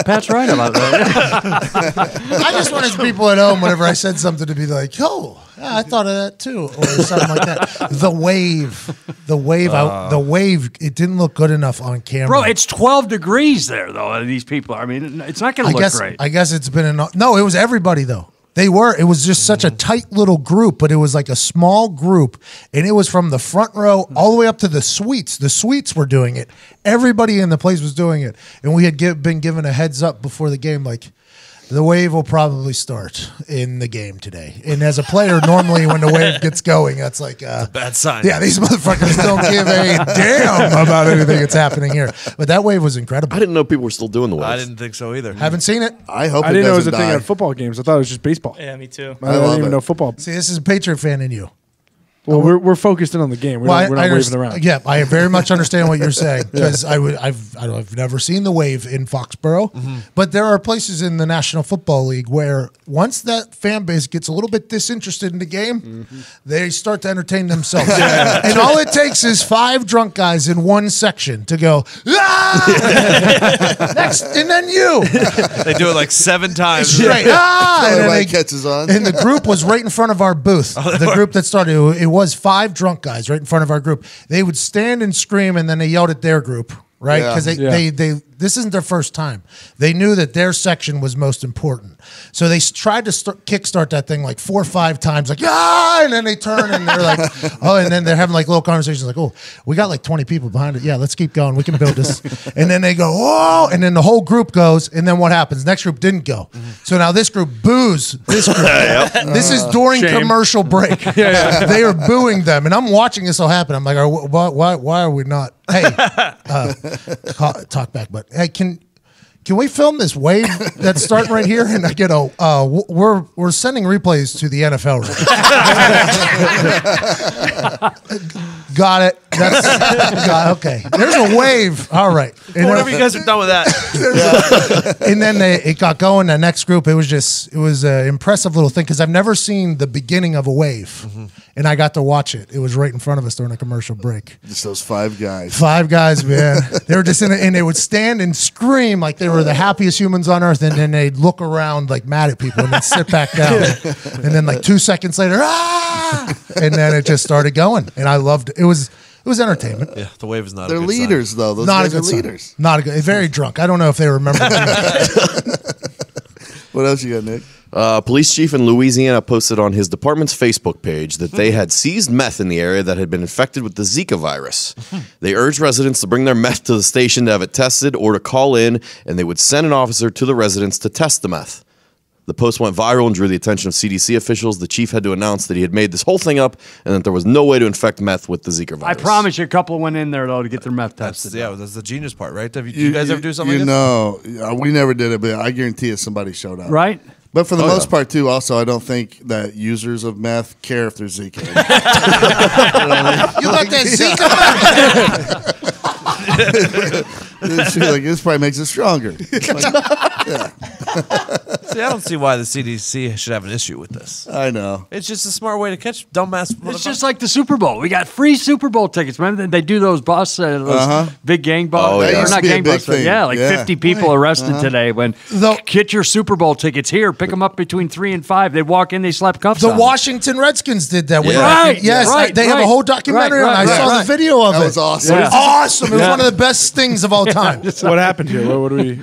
Pat's right about that. I just wanted people at home, whenever I said something, to be like, "Oh, yeah, I thought of that too," or something like that. The wave. It didn't look good enough on camera, Bro, it's 12 degrees there, though, and these people. I mean, it's not going to look great. I guess it's been no. It was everybody though. It was just such a tight little group, but it was like a small group, and it was from the front row all the way up to the suites. The suites were doing it. Everybody in the place was doing it, and we had been given a heads up before the game, like, the wave will probably start in the game today. And as a player, normally when the wave gets going, that's like a bad sign. Yeah, these motherfuckers don't give a damn about anything that's happening here. But that wave was incredible. I didn't know people were still doing the wave. I didn't think so either. Haven't seen it. I hope I didn't know it was a thing at football games. I thought it was just baseball. Yeah, me too. I didn't even know football. See, this is a Patriot fan in you. Well, we're focused in on the game. We're not waving around. Yeah, I very much understand what you're saying because I've never seen the wave in Foxborough, but there are places in the National Football League where once that fan base gets a little bit disinterested in the game, they start to entertain themselves. And all it takes is 5 drunk guys in one section to go, next, and then you. They do it like 7 times. Right. And then Everybody catches on. And the group was right in front of our booth. The group that started, it was 5 drunk guys right in front of our group. They would stand and scream, and then they yelled at their group, right? Because they this isn't their first time. They knew that their section was most important. So they tried to kickstart that thing like 4 or 5 times, like, and then they turn and they're like, oh, and then they're having like little conversations like, oh, we got like 20 people behind it. Yeah, let's keep going. We can build this. And then they go, oh, and then the whole group goes, and then what happens? Next group didn't go. So now this group boos this group. This is during commercial break. They are booing them, and I'm watching this all happen. I'm like, why are we not? Hey, talk back, but hey, can we film this wave that's starting right here? And I get we're sending replays to the NFL. Got it. Okay. There's a wave. All right. And whenever you guys are done with that. And then it got going. The next group, it was an impressive little thing because I've never seen the beginning of a wave, and I got to watch it. It was right in front of us during a commercial break. Just those 5 guys. 5 guys, man. They were just in it, and they would stand and scream like they were the happiest humans on earth, and then they'd look around like mad at people, and then sit back down. And then like 2 seconds later, and then it just started going, and I loved it. It was entertainment. Yeah, the wave is not. They're a good leaders, sign. though. Those not guys a good are leaders. Sign. Not a good. Very drunk. I don't know if they remember. What else you got, Nick? Police chief in Louisiana posted on his department's Facebook page that they had seized meth in the area that had been infected with the Zika virus. They urged residents to bring their meth to the station to have it tested or to call in, and they would send an officer to the residence to test the meth. The post went viral and drew the attention of CDC officials. The chief had to announce that he had made this whole thing up and that there was no way to infect meth with the Zika virus. I promise you a couple went in there, though, to get their meth tested. That's the genius part, right? Did you guys ever do something like this? No, we never did it, but I guarantee you somebody showed up. Right? But for the most part, too, also, I don't think that users of meth care if there's Zika. You got that Zika meth? She's like, this probably makes it stronger. See, I don't see why the CDC should have an issue with this. I know. It's just a smart way to catch dumbass. It's just like the Super Bowl. We got free Super Bowl tickets. Remember they do those big gang bus? Oh, yeah. Or not gang bus. Yeah, like 50 people arrested today. When get your Super Bowl tickets here, pick them up between 3 and 5. They walk in, they slap cuffs. The on Washington Redskins did that. Right. Yes, they have a whole documentary on it. I saw the video of it. That was awesome. It was awesome. It was one of the best things of all time. What happened here? What do we?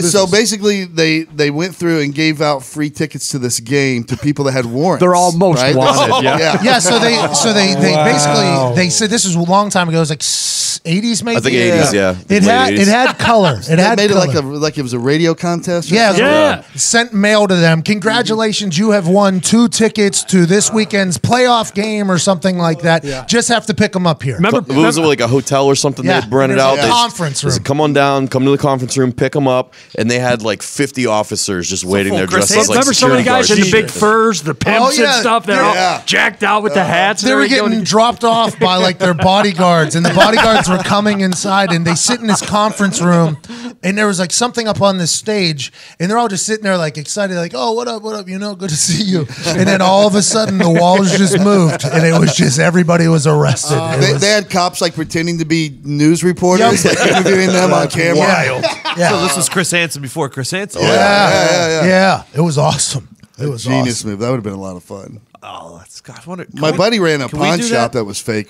So basically, they went through and gave out free tickets to this game to people that had warrants. They're all most wanted. Yeah. So they basically they said this was a long time ago. It was like 80s maybe. I think 80s. Yeah. It had color. It had made color. it like it was a radio contest. Yeah. Sent mail to them. Congratulations, you have won 2 tickets to this weekend's playoff game or something like that. Yeah. Just have to pick them up here. Remember, it was like a hotel or something. Yeah. They rented out. Conference room. They said, come on down, come to the conference room, pick them up, and they had like 50 officers just waiting there dressed as like remember so many guys in the big furs, the pimps and stuff. They're all jacked out with the hats. They were getting dropped off by like their bodyguards, and the bodyguards were coming inside, and they sit in this conference room, and there was like something up on this stage, and they're all just sitting there like excited, like, oh, what up, good to see you. And then all of a sudden the walls just moved, and it was just everybody was arrested. They had cops like pretending to be news reporters, like interviewing them on camera. Wild. Yeah. So this was Chris Hansen before Chris Hansen. Yeah. It was awesome. It was a genius move. That would have been a lot of fun. Oh, that's God. I wonder, My buddy ran a pawn shop that was fake.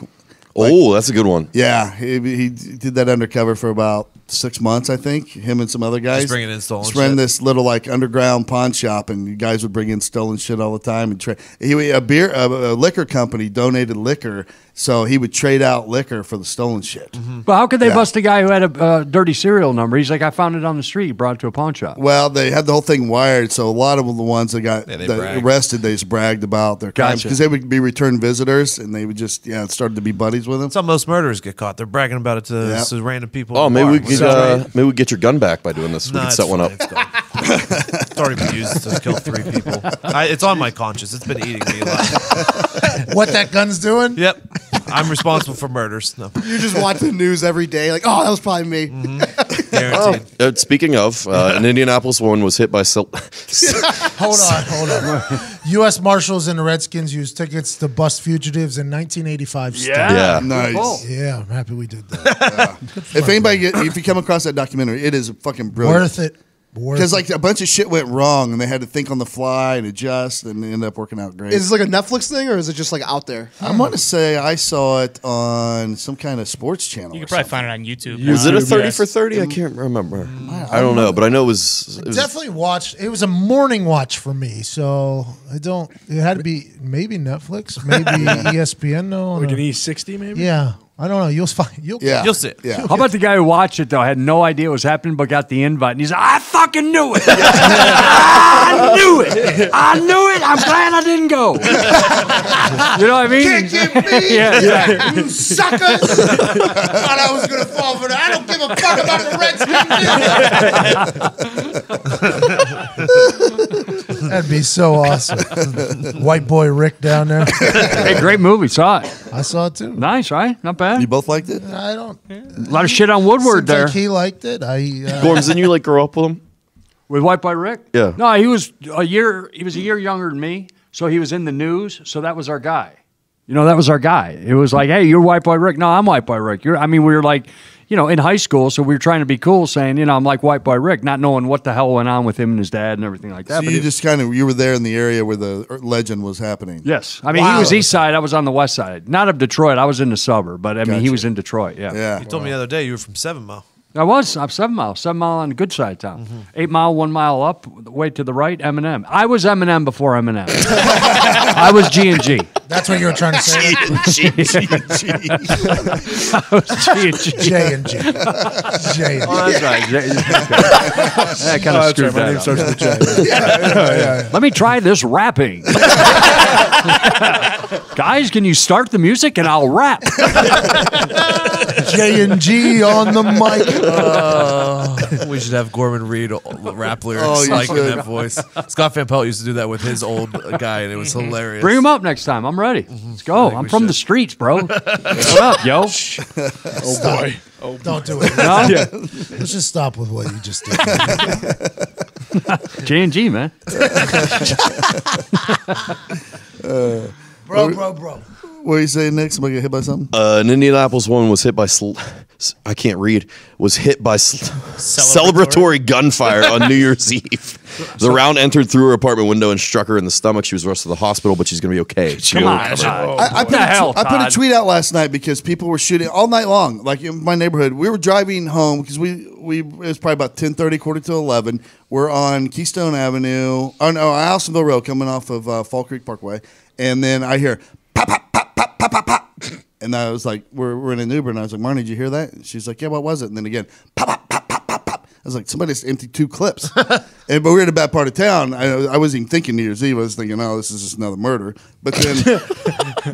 Oh, that's a good one. Yeah, he did that undercover for about 6 months, I think. Him and some other guys. Just bringing in stolen shit. Ran this little like underground pawn shop, and you guys would bring in stolen shit all the time. And a liquor company donated liquor, so he would trade out liquor for the stolen shit. Mm-hmm. But how could they bust a guy who had a dirty serial number? He's like, I found it on the street, brought it to a pawn shop. Well, they had the whole thing wired, so a lot of the ones that got arrested, they just bragged about their crimes because they would be return visitors, and they would just it started to be buddies with them. That's how most murderers get caught. They're bragging about it to random people. Oh, maybe we get your gun back by doing this. We can set one up. It's already been used to kill 3 people. It's on my conscience. It's been eating me alive. What that gun's doing? Yep. I'm responsible for murders. No. You just watch the news every day, like, oh, that was probably me. Mm-hmm. Guaranteed. Speaking of, an Indianapolis woman was hit by. Hold on. U.S. Marshals and the Redskins used tickets to bust fugitives in 1985. Yeah. Nice. Cool. Yeah, I'm happy we did that. If you come across that documentary, it is fucking brilliant. Worth it. Because like a bunch of shit went wrong, and they had to think on the fly and adjust, and it ended up working out great. Is this like a Netflix thing, or is it just like out there? I want to say I saw it on some kind of sports channel. You could probably find it on YouTube. Was it a 30 for 30? I can't remember. I don't know, but I know it was definitely watched. It was a morning watch for me, so it had to be maybe Netflix, maybe ESPN. No, like an E60 maybe. Yeah. I don't know. You'll find. You'll see. Yeah. How about the guy who watched it though? Had no idea what was happening, but got the invite, and he's like, "I fucking knew it. I knew it. I'm glad I didn't go." You know what I mean? Can't get me. Yeah. You suckers. Thought I was gonna fall for that. I don't give a fuck about the Redskins. That'd be so awesome. White boy Rick down there. Hey, great movie. Saw it. I saw it too. Nice, right? Not bad. You both liked it? I don't. A lot of shit on Woodward Seems there. like he liked it. Gorms, didn't you like grow up with him? With White Boy Rick? Yeah. No, he was a year younger than me, so he was in the news, so that was our guy. That was our guy. It was like, hey, you're White Boy Rick. No, I'm White Boy Rick. We were like, in high school, so we were trying to be cool, saying, I'm like White Boy Rick, not knowing what the hell went on with him and his dad and everything like that. So you just you were there in the area where the legend was happening. Yes. I mean, he was east side, I was on the west side. Not of Detroit, I was in the suburb, but he was in Detroit, yeah. You told me the other day you were from 7 Mile. I'm 7 Mile. 7 Mile on the good side of town. 8 Mile, 1 mile up, way to the right, M&M. I was M&M before M&M. I was G&G. That's what you were trying to say. I was G&G. J&G. Oh, that's right. I kind of screwed that up. Yeah. Let me try this rapping. Guys, can you start the music and I'll rap? J&G on the mic. We should have Gorman read rap lyrics Oh, you like in should. that voice. Scott Van Pelt used to do that with his old guy, and it was hilarious. Bring him up next time. I'm ready. Let's go. I'm from the streets, bro. What up, yo? Oh boy. Don't do it. No? Let's just stop with what you just did. J&G, man. Bro. What are you saying next? Somebody get hit by something? An Indianapolis woman was hit by I can't read. Was hit by celebratory gunfire on New Year's Eve. The round entered through her apartment window and struck her in the stomach. She was rushed to the hospital, but she's going to be okay. Come on. I put a tweet out last night because people were shooting all night long. Like in my neighborhood, we were driving home because it was probably about 10:30, quarter to 11. We're on Keystone Avenue, Allisonville Road, coming off of Fall Creek Parkway, and then I hear pop, pop, pop, pop, pop, pop, pop. And I was like, we're in an Uber, and I was like, Marnie, did you hear that? And she's like, yeah, what was it? And then again, pop, pop, pop, pop, pop, pop. I was like, somebody just emptied 2 clips. But we were in a bad part of town. I wasn't even thinking New Year's Eve. I was thinking, oh, this is just another murder. But then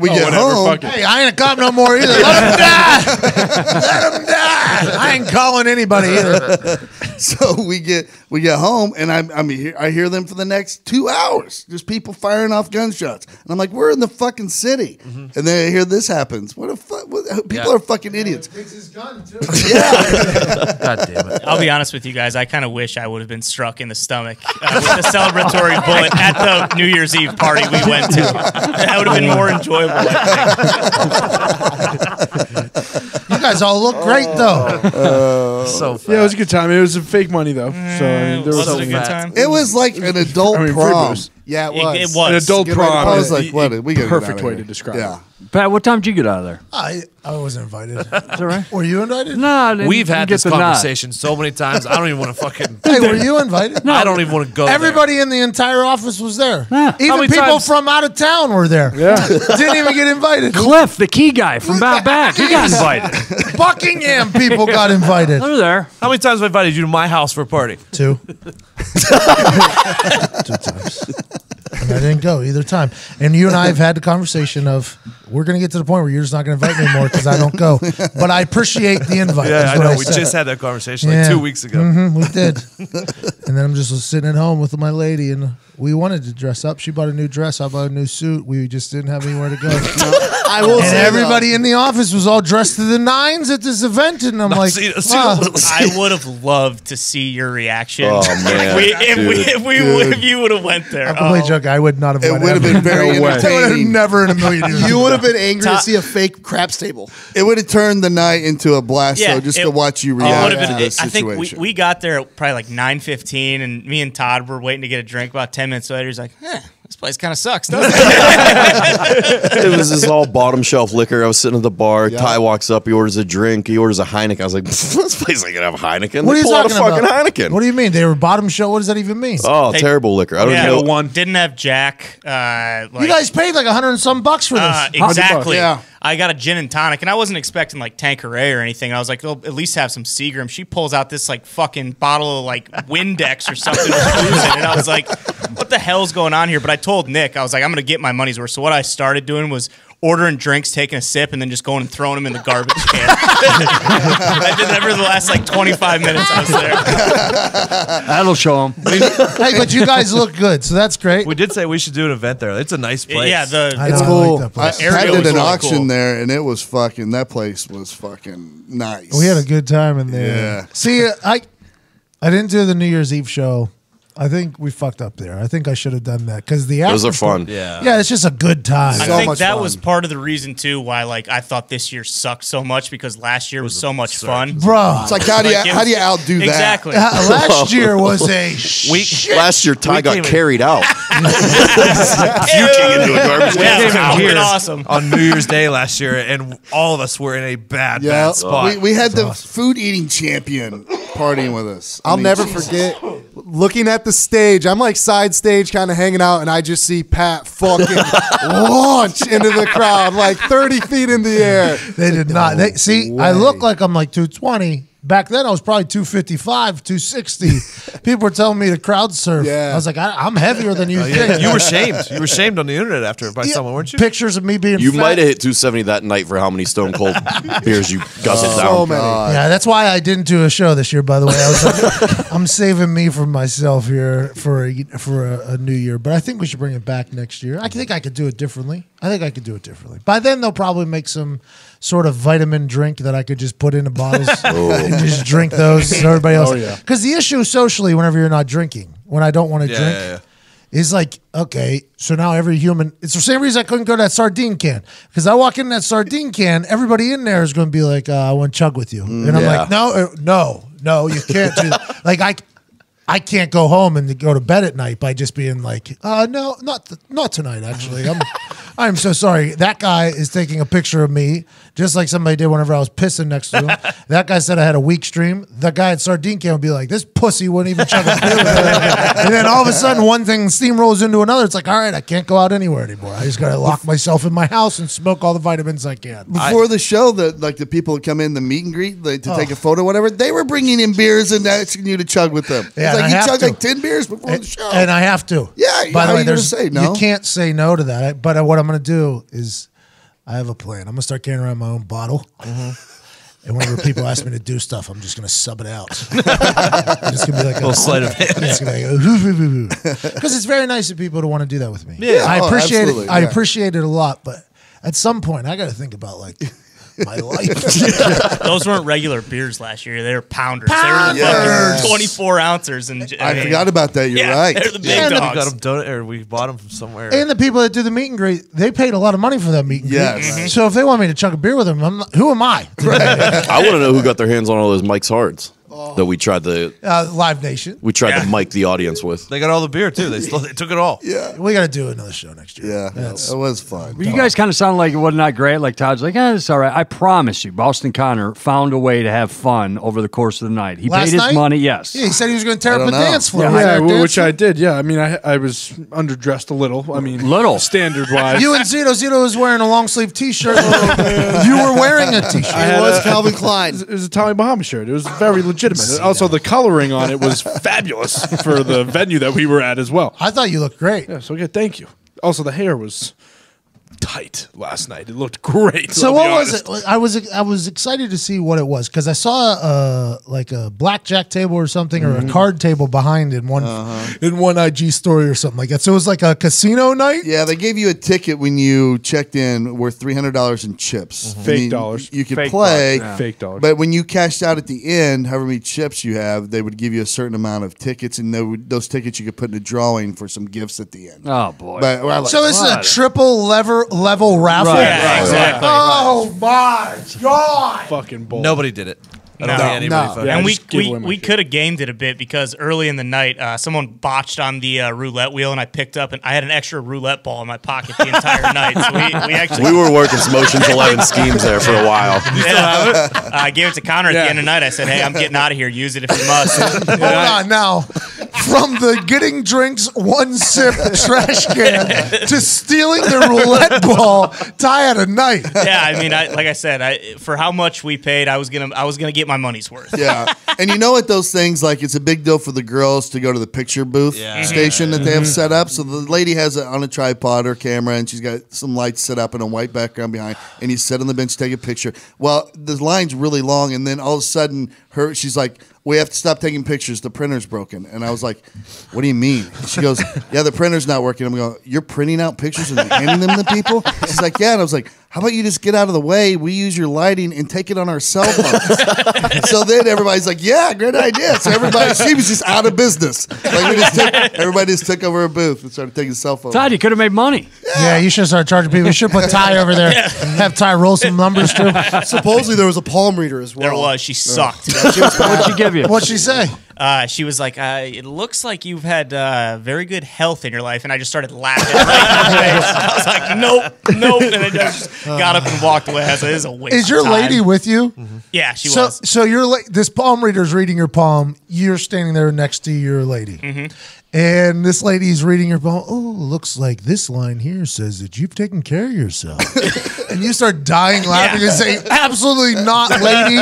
we get home. Hey, I ain't a cop no more either. Let him die. Let him die. I ain't calling anybody either. So we get home, and I hear them for the next 2 hours. Just people firing off gunshots, and I'm like, we're in the fucking city. And then I hear this happens. People are fucking idiots. Takes his gun too. Yeah. God damn it. I'll be honest with you guys. I kind of wish I would have been struck in the stomach with a celebratory bullet at the New Year's Eve party we went to. That would have been more enjoyable, I think. You guys all look great though. So fat. Yeah, it was a good time. It was fake money though. So I mean, there was Was it a good time? It was like an adult prom. Yeah, it was. It was. an adult prom. I was like, what? We got Perfect way to describe Yeah. it. Pat, what time did you get out of there? I wasn't invited. Is that right? Were you invited? No, I didn't. We've had get this the nod. conversation so many times. I don't even want to fucking. Hey, were you invited? I don't even want to go. Everybody in the entire office was there. Yeah. How Even many people times- from out of town were there. Yeah. Didn't even get invited. Cliff, the key guy from Back, he got invited. Buckingham people got invited. They're there. How many times have I invited you to my house for a party? 2. 2 times. And I didn't go either time. And you and I have had the conversation of we're going to get to the point where you're just not going to invite me anymore because I don't go. But I appreciate the invite. Yeah, is I what know. We said. just had that conversation Yeah. like 2 weeks ago. We did. And then I'm just sitting at home with my lady, and we wanted to dress up. She bought a new dress. I bought a new suit. We just didn't have anywhere to go. I will And say everybody in the office was all dressed to the nines at this event, and I'm like, wow. I would have loved to see your reaction. Oh, man. If you would have went there. I'm completely joking. I would not have. It went would have ever. been very I would have entertaining. never in a million years. you would have been angry to see a fake craps table. It would have turned the night into a blast, Yeah, though, just it- to watch you It react would have to been. this I think situation. we got there at probably like 9:15, and me and Todd were waiting to get a drink. About 10 minutes later, he's like, "This place kind of sucks, doesn't it?" It was this all bottom shelf liquor. I was sitting at the bar. Ty walks up. He orders a drink. He orders a Heineken. I was like, this place ain't gonna have Heineken. What are They you pull out a talking fucking about? Heineken. What do you mean? They were bottom shelf? What does that even mean? Oh, terrible liquor. I don't Yeah, know. didn't have Jack. You guys paid like $100 and some bucks for this. Exactly. Yeah. I got a gin and tonic, and I wasn't expecting like Tanqueray or anything. I was like, oh, at least have some Seagram. She pulls out this like fucking bottle of like Windex or something, and I was like, what the hell's going on here? But I told Nick, I was like, I'm gonna get my money's worth. So what I started doing was ordering drinks, taking a sip, and then just going and throwing them in the garbage can. I did that for the last like 25 minutes I was there. That'll show them. Hey, but you guys look good, so that's great. We did say we should do an event there. It's a nice place. Yeah, I It's know, I cool. like that place. I Area did was an really auction cool. there, and it was fucking. That place was fucking nice. We had a good time in there. Yeah. See, I didn't do the New Year's Eve show. I think we fucked up there. I think I should have done that because the Those are after- fun. Yeah, it's just a good time. I So think much that fun. was part of the reason too why like I thought this year sucked so much because last year was so much fun. Bro, It's like how do you Like, it how do you was- outdo that? Exactly. last year was a shit. Last year, Ty We got came in- carried out. Puking into a garbage Yeah, can. it was fucking Here awesome. on New Year's Day last year, and all of us were in a bad spot. We had the food eating champion partying with us. I I'll mean, never Jesus. forget looking at the stage. I'm like side stage kind of hanging out, and I just see Pat fucking launch into the crowd like 30 feet in the air. They did not. They see. I look like I'm like 220. back then I was probably 255, 260. People were telling me to crowd surf. Yeah. I was like, I'm heavier than you think. You were shamed. You were shamed on the internet after by someone, weren't you? Pictures of me being You fat. might have hit 270 that night for how many Stone Cold beers you guzzled down. So many. Yeah, that's why I didn't do a show this year. By the way, I was like, I'm saving me for myself here for a new year. But I think we should bring it back next year. I think I could do it differently. By then, they'll probably make some sort of vitamin drink that I could just put into bottles and just drink those. So everybody else, because the issue socially, whenever you're not drinking, when I don't want to drink. Is like, okay, so now every human, it's the same reason I couldn't go to that sardine can. Because I walk in that sardine can, everybody in there is going to be like, I want to chug with you. And I'm like, no, you can't do that. Like, I can't go home and go to bed at night by just being like, no, not tonight, actually. I'm so sorry. That guy is taking a picture of me, just like somebody did whenever I was pissing next to him. That guy said I had a weak stream. The guy at Sardine Can would be like, this pussy wouldn't even chug a beer. And then all of a sudden, one thing steamrolls into another. It's like, all right, I can't go out anywhere anymore. I just got to lock myself in my house and smoke all the vitamins I can. Before the show, the people that come in the meet and greet to take a photo, or whatever, they were bringing in beers and asking you to chug with them. Yeah, it's like you chug like 10 beers before the show, and I have to. Yeah. By the way, no? you can't say no to that. But what I'm going to do is, I have a plan. I'm going to start carrying around my own bottle. And whenever people ask me to do stuff, I'm just going to sub it out. I'm just going to be like a little sleight of hand. Because it's very nice of people to want to do that with me. Yeah. I appreciate absolutely. it. I appreciate it a lot. But at some point, I got to think about like my life. Those weren't regular beers last year. They were pounders. They were the fucking 24 ounces. And I forgot about that. You're right. They're the big We dogs. got them or we bought them from somewhere. And the people that do the meet and greet, they paid a lot of money for that meet and greet. Yes. So if they want me to chug a beer with them, who am I? I want to know who got their hands on all those Mike's Hards that we tried to Live Nation. to mic the audience with. They got all the beer too. They took it all. Yeah. We got to do another show next year. Yeah. It was fun. You guys kind of sound like it wasn't that great. Like Todd's like, it's all right. I promise you, Boston Connor found a way to have fun over the course of the night. He Last paid his night? money, yes. Yeah, he said he was going to tear I up the don't know. dance floor. Yeah, Was there a dance which floor? I did. Yeah, I mean, I was underdressed a little. I mean, Little. standard wise. You and Zito was wearing a long sleeve T-shirt. You were wearing a T-shirt. It was Calvin Klein. It was a Tommy Bahama shirt. It was very legitimate. Also, the coloring on it was fabulous for the venue that we were at as well. I thought you looked great. Yeah, so good. Thank you. Also, the hair was tight last night. It looked great. So I'll be what was honest. it? I was excited to see what it was because I saw like a blackjack table or something or a card table behind in one IG story or something like that. So it was like a casino night. Yeah, they gave you a ticket when you checked in worth $300 in chips. Fake dollars. You could Fake play, bucks, yeah. Fake dollars. but when you cashed out at the end, however many chips you have, they would give you a certain amount of tickets, and those tickets you could put in a drawing for some gifts at the end. Oh, boy. But we're like, So this is a triple level raffle. Yeah, exactly. Oh my god! Fucking bull. Nobody did it. I don't No. think anybody No. fucking- Yeah, And just give away my we shit. could have gamed it a bit because early in the night, someone botched on the roulette wheel, and I picked up, and I had an extra roulette ball in my pocket the entire night. So we actually We were working some Ocean's 11 schemes there for a while. I gave it to Connor at the end of the night. I said, "Hey, I'm getting out of here. Use it if you must." Hold on now. From the getting drinks one sip trash can to stealing the roulette ball, Ty had a night. Yeah, I mean, like I said, for how much we paid, I was gonna get my money's worth. yeah. And you know what those things, like it's a big deal for the girls to go to the picture booth station that they have set up. So the lady has it on a tripod or camera, and she's got some lights set up and a white background behind, and you sit on the bench, take a picture. Well, the line's really long, and then all of a sudden she's like, we have to stop taking pictures. The printer's broken. And I was like, what do you mean? She goes, yeah, the printer's not working. I'm going, you're printing out pictures and handing them to people? She's like, yeah. And I was like, how about you just get out of the way? We use your lighting and take it on our cell phones. So then everybody's like, yeah, great idea. So she was just out of business. Like everybody just took over her booth and started taking cell phones. Todd, you could have made money. Yeah, you should start charging people. You should put Ty over there. Have Ty roll some numbers too. Supposedly there was a palm reader as well. There was. She sucked. What'd she give you? What'd she say? She was like, "It looks like you've had very good health in your life," and I just started laughing right in her face. I was like, "Nope," and I just got up and walked away. I said, "This is a waste." Is your of time. lady with you? Yeah, she was. So you're this palm reader's reading your palm. You're standing there next to your lady. And this lady's reading your poem. Oh, looks like this line here says that you've taken care of yourself. And you start dying laughing and say, absolutely not, lady.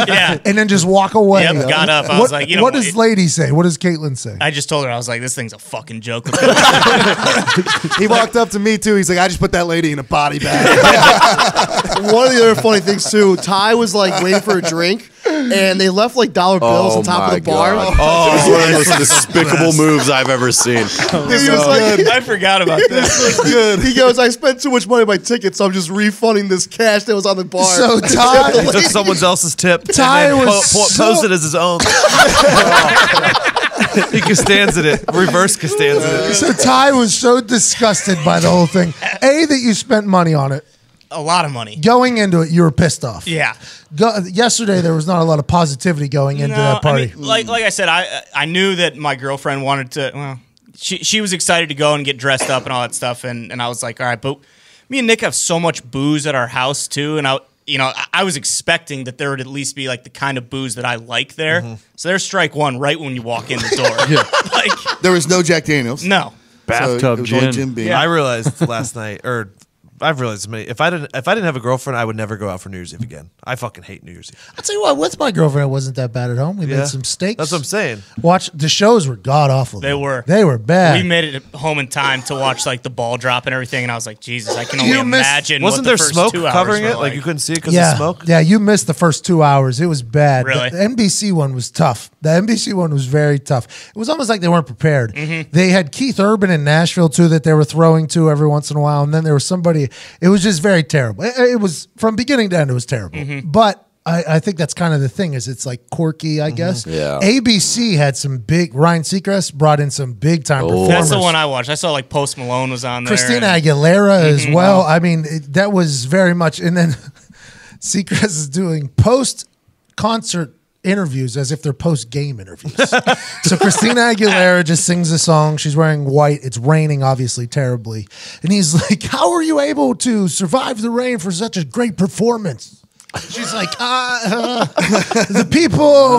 And then just walk away. Yep, got up. I was like, you know what does lady say? What does Caitlin say? I just told her, I was like, this thing's a fucking joke. He walked up to me too. He's like, I just put that lady in a body bag. One of the other funny things too, Ty was like waiting for a drink, and they left like dollar bills on top of the bar. It was one of the most despicable moves I've ever seen. He was like, I forgot about this. was good. He goes, I spent too much money on my ticket, so I'm just refunding this cash that was on the bar. So Ty He took someone else's tip. Ty and then was posted as his own. He Costanza'd it. Reverse Costanza'd it. So Ty was so disgusted by the whole thing. A, that you spent money on it. A lot of money. Going into it, you were pissed off. Yeah. Yesterday, there was not a lot of positivity going into that party. I mean, like I said, I knew that my girlfriend wanted to. Well, she was excited to go and get dressed up and all that stuff, and I was like, all right, but me and Nick have so much booze at our house too, and I was expecting that there would at least be like the kind of booze that I like there. Mm-hmm. So there's strike one right when you walk in the door. Like, There was no Jack Daniels. no. So it was only Jim Beam. I realized last night, or I've realized if I didn't have a girlfriend, I would never go out for New Year's Eve again. I fucking hate New Year's Eve. I'll tell you what, with my girlfriend, it wasn't that bad at home. We made some steaks. That's what I'm saying. The shows were god awful. They were. They were bad. We made it home in time to watch like the ball drop and everything, and I was like, Jesus, I can only imagine. Wasn't what there the first smoke 2 hours covering were it? Like you couldn't see it because yeah, of smoke? yeah, you missed the first 2 hours. It was bad. Really? The NBC one was tough. The NBC one was very tough. It was almost like they weren't prepared. They had Keith Urban in Nashville too that they were throwing to every once in a while, and then there was somebody. It was just very terrible. It was from beginning to end. It was terrible. But I think that's kind of the thing is it's like quirky, I guess. Yeah. ABC had some big. Ryan Seacrest brought in some big time performers. That's the one I watched. I saw like Post Malone was on there. Christina Aguilera as well. I mean, that was very much. And then Seacrest is doing post-concert interviews as if they're post-game interviews. So Christina Aguilera just sings a song. She's wearing white. It's raining, obviously, terribly. And he's like, how are you able to survive the rain for such a great performance? She's like, the people,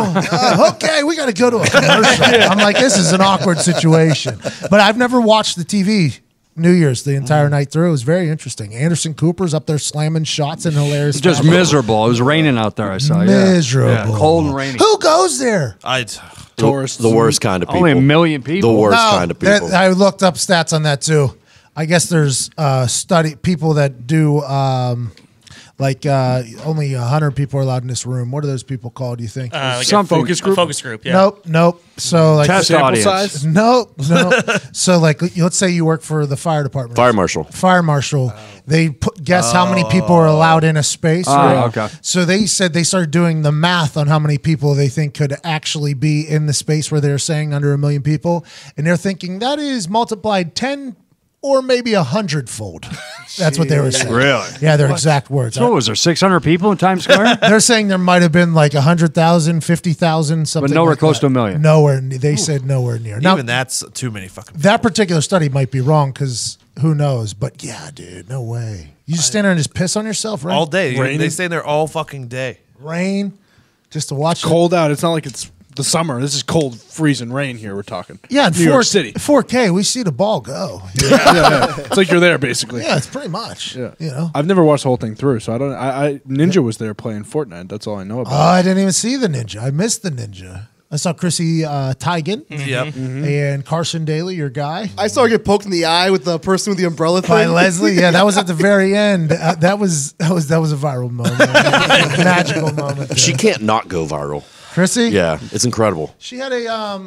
okay, we got to go to a commercial. I'm like, this is an awkward situation. But I've never watched the TV New Year's the entire night through. It was very interesting. Anderson Cooper's up there slamming shots in hilarious Just fashion. miserable. It was raining out there, I saw. Miserable. Yeah. Cold and rainy. Who goes there? Tourists. The worst kind of people. Only a million people. The worst kind of people. I looked up stats on that too. I guess there's people that do only 100 people are allowed in this room. What are those people called, do you think? Like Some a focus group? A focus group, yeah. Nope. So like Test Sample audience. size? No. So like let's say you work for the fire department. Fire marshal. Fire marshal. They guess how many people are allowed in a space. Okay. So they said they started doing the math on how many people they think could actually be in the space where they're saying under 1 million people. And they're thinking that is multiplied 10 or maybe 100-fold. That's what they were saying. Really? Yeah, their exact words. So what was there, 600 people in Times Square? They're saying there might have been like 100,000, 50,000, something. But nowhere like close that. to 1 million. Nowhere. They said nowhere near. Now, Even that's too many fucking that particular study might be wrong because who knows? But yeah, dude, no way. You just stand there and just piss on yourself, right? all day. Raining. They stay there all fucking day. Rain, just to watch it. Cold out. It's not like it's the summer. This is cold, freezing rain here. We're talking. Yeah, in New York City. 4K, we see the ball go. Yeah. It's like you're there basically. Yeah, it's pretty much. Yeah. You know. I've never watched the whole thing through, so I don't. Ninja was there playing Fortnite. That's all I know Oh, about. I didn't even see the ninja. I missed the ninja. I saw Chrissy Teigen Yep. and Carson Daly, your guy. I saw her get poked in the eye with the person with the umbrella By thing. Leslie, yeah, that was at the very end. That was a viral moment, a magical moment. There. She can't not go viral. Chrissy, Yeah, it's incredible. she had a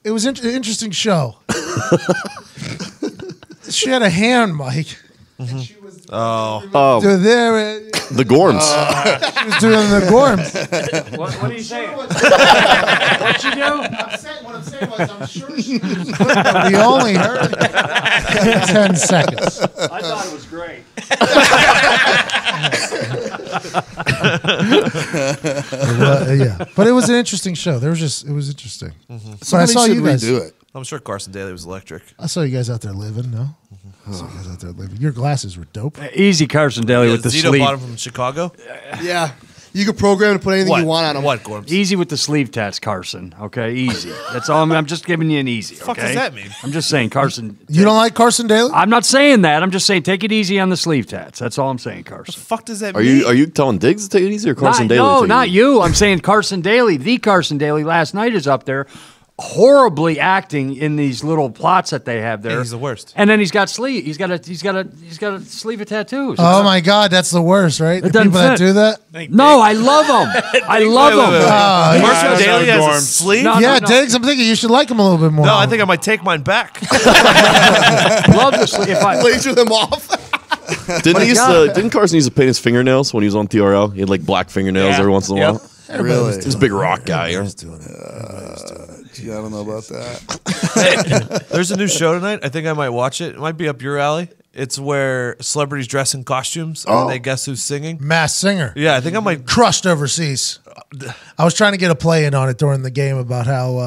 it was an interesting show. She had a hand mic. And she was Oh, doing there. the Gorms. She was doing the Gorms. What are you saying? What'd you do? What I'm saying was, I'm sure she was. We only heard 10 seconds. I thought it was great. Yeah, but it was an interesting show. It was interesting. But I Somebody saw should you guys. redo it. I'm sure Carson Daly was electric. I saw you guys out there living. No, I saw you guys out there living. Your glasses were dope. Easy Carson Daly with the Zito sleeve. bought him from Chicago. Yeah. You could program to put anything you want on them. What, Gorms? Easy with the sleeve tats, Carson. Okay, easy. That's all. I'm just giving you an easy. Okay? What the fuck does that mean? I'm just saying, Carson. You don't like Carson Daly? I'm not saying that. I'm just saying take it easy on the sleeve tats. That's all I'm saying, Carson. What the fuck does that Are mean? you telling Diggs to take it easy or Carson Daly? No, not you. I'm saying Carson Daly. The Carson Daly last night is up there, horribly acting in these little plots that they have there. Yeah, he's the worst. And then he's got sleeve. He's got a sleeve of tattoos. Oh my God, that's the worst, right? The doesn't people that fit. do that. No, I love him. I love him. Carson Daly has a sleeve? No, yeah, no. Diggs, I'm thinking you should like him a little bit more. No, I think I might take mine back. Love the sleeve. If I Laser them off. Didn't Carson used to paint his fingernails when he was on TRL? He had like black fingernails every once in a while. Really? He's a big rock guy. Yeah, I don't know about that. Hey, there's a new show tonight. I think I might watch it. It might be up your alley. It's where celebrities dress in costumes and they guess who's singing. Masked Singer. Yeah, I think I might. Crushed overseas. I was trying to get a play in on it during the game about how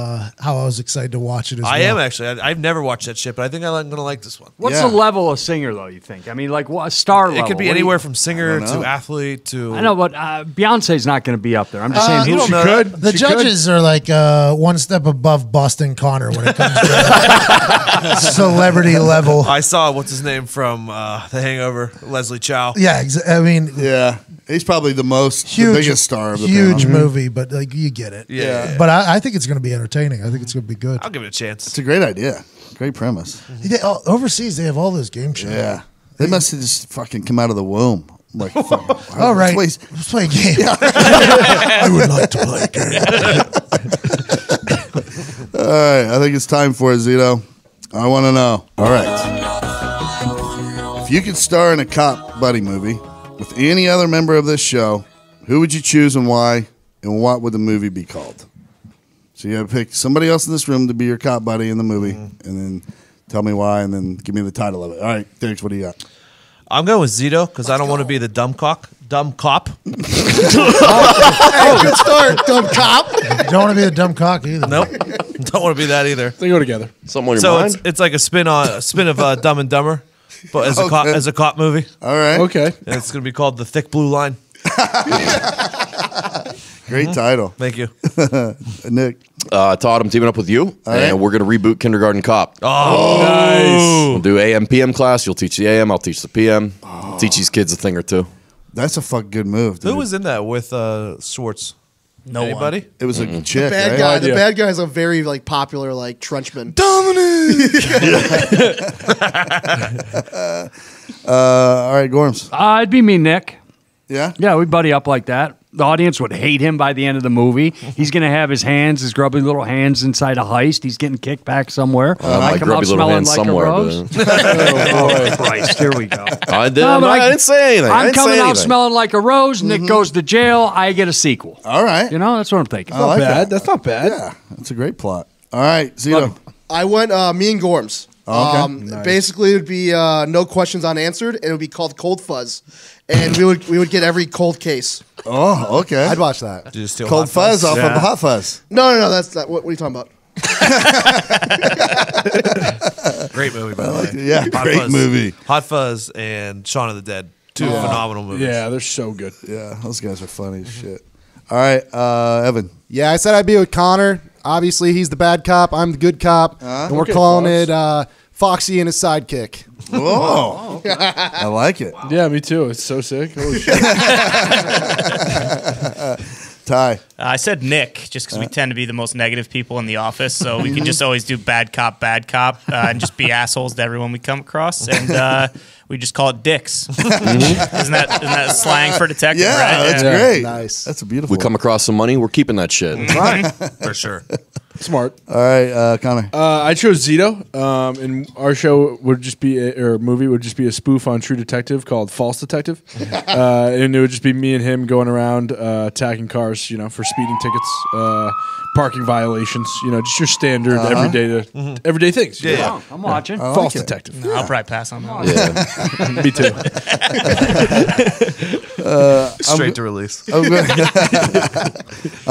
I was excited to watch it as well. I am actually. I've never watched that shit, but I think I'm going to like this one. What's the level of singer, though, you think? I mean, like, what, a star level? It could be anywhere from singer to athlete to... I know, but Beyonce's not going to be up there. I'm just saying who she could. The judges are like one step above Boston Connor when it comes to celebrity level. I saw, what's his name from The Hangover, Leslie Chow. Yeah, I mean... Yeah. He's probably the biggest star of the huge band. movie, but like you get it. Yeah. But I think it's going to be entertaining. I think it's going to be good. I'll give it a chance. It's a great idea. Great premise. Overseas, they have all those game shows. Yeah. They must have just fucking come out of the womb. Like, all right, let's play a game. I would like to play a game. All right, I think it's time for it, Zito. I want to know. All right. If you could star in a cop buddy movie with any other member of this show, who would you choose and why, and what would the movie be called? So you got to pick somebody else in this room to be your cop buddy in the movie, and then tell me why, and then give me the title of it. All right, Diggs, what do you got? I'm going with Zito because I don't want to be the dumb cop. Hey, good start, dumb cop. You don't want to be the dumb cock either. Nope. Don't want to be that either. They go together. Something on your mind? It's like a spin of Dumb and Dumber, but as a cop movie. All right. Okay. And it's going to be called The Thick Blue Line. Great title. Thank you. Nick. Todd, I'm teaming up with you, and we're going to reboot Kindergarten Cop. Oh, nice. We'll do AM, PM class. You'll teach the AM. I'll teach the PM. Teach these kids a thing or two. That's a fuck good move, dude. Who was in that with Schwartz? Anybody? It was a chick, Bad right? guy. The bad guy is a very popular trenchman. Dominic. All right, Gorms. It'd be me, Nick. Yeah? Yeah, we'd buddy up like that. The audience would hate him by the end of the movie. He's going to have his grubby little hands inside a heist. He's getting kicked back somewhere. My grubby little hands somewhere. Oh, Christ. Here we go. I didn't say anything. I'm coming out smelling like a rose. Nick goes to jail. I get a sequel. All right. You know, that's what I'm thinking. I like that. That's not bad. Yeah, that's a great plot. All right, Zito. I went me and Gorms. Okay. Nice. Basically, it would be no questions unanswered, and it would be called Cold Fuzz, and we would get every cold case. Oh, okay. I'd watch that. Did you steal Cold Fuzz off of Hot Fuzz. No, that's not. What are you talking about? Great movie, by the way. Yeah, Hot great Fuzz. movie. Hot Fuzz and Shaun of the Dead. Two phenomenal movies. Yeah, they're so good. Yeah, those guys are funny as shit. All right, Evan. Yeah, I said I'd be with Connor. Obviously, he's the bad cop. I'm the good cop. And we're calling it Foxy and his sidekick. Whoa. I like it. Yeah, me too. It's so sick. Holy shit. Ty. I said Nick just because we tend to be the most negative people in the office, so we can just always do bad cop, and just be assholes to everyone we come across, and we just call it dicks. Isn't that slang for detective? Yeah, right? that's great. Nice. That's a beautiful. We come across some money, we're keeping that shit. Right. For sure. Smart. All right, Connor. I chose Zito, and our show would just be, or movie would just be a spoof on True Detective called False Detective, and it would just be me and him going around attacking cars, for speeding tickets, parking violations, just your standard everyday things. Yeah. I'm watching. False Detective. I'll probably pass on that. Me too. Straight to release. I'm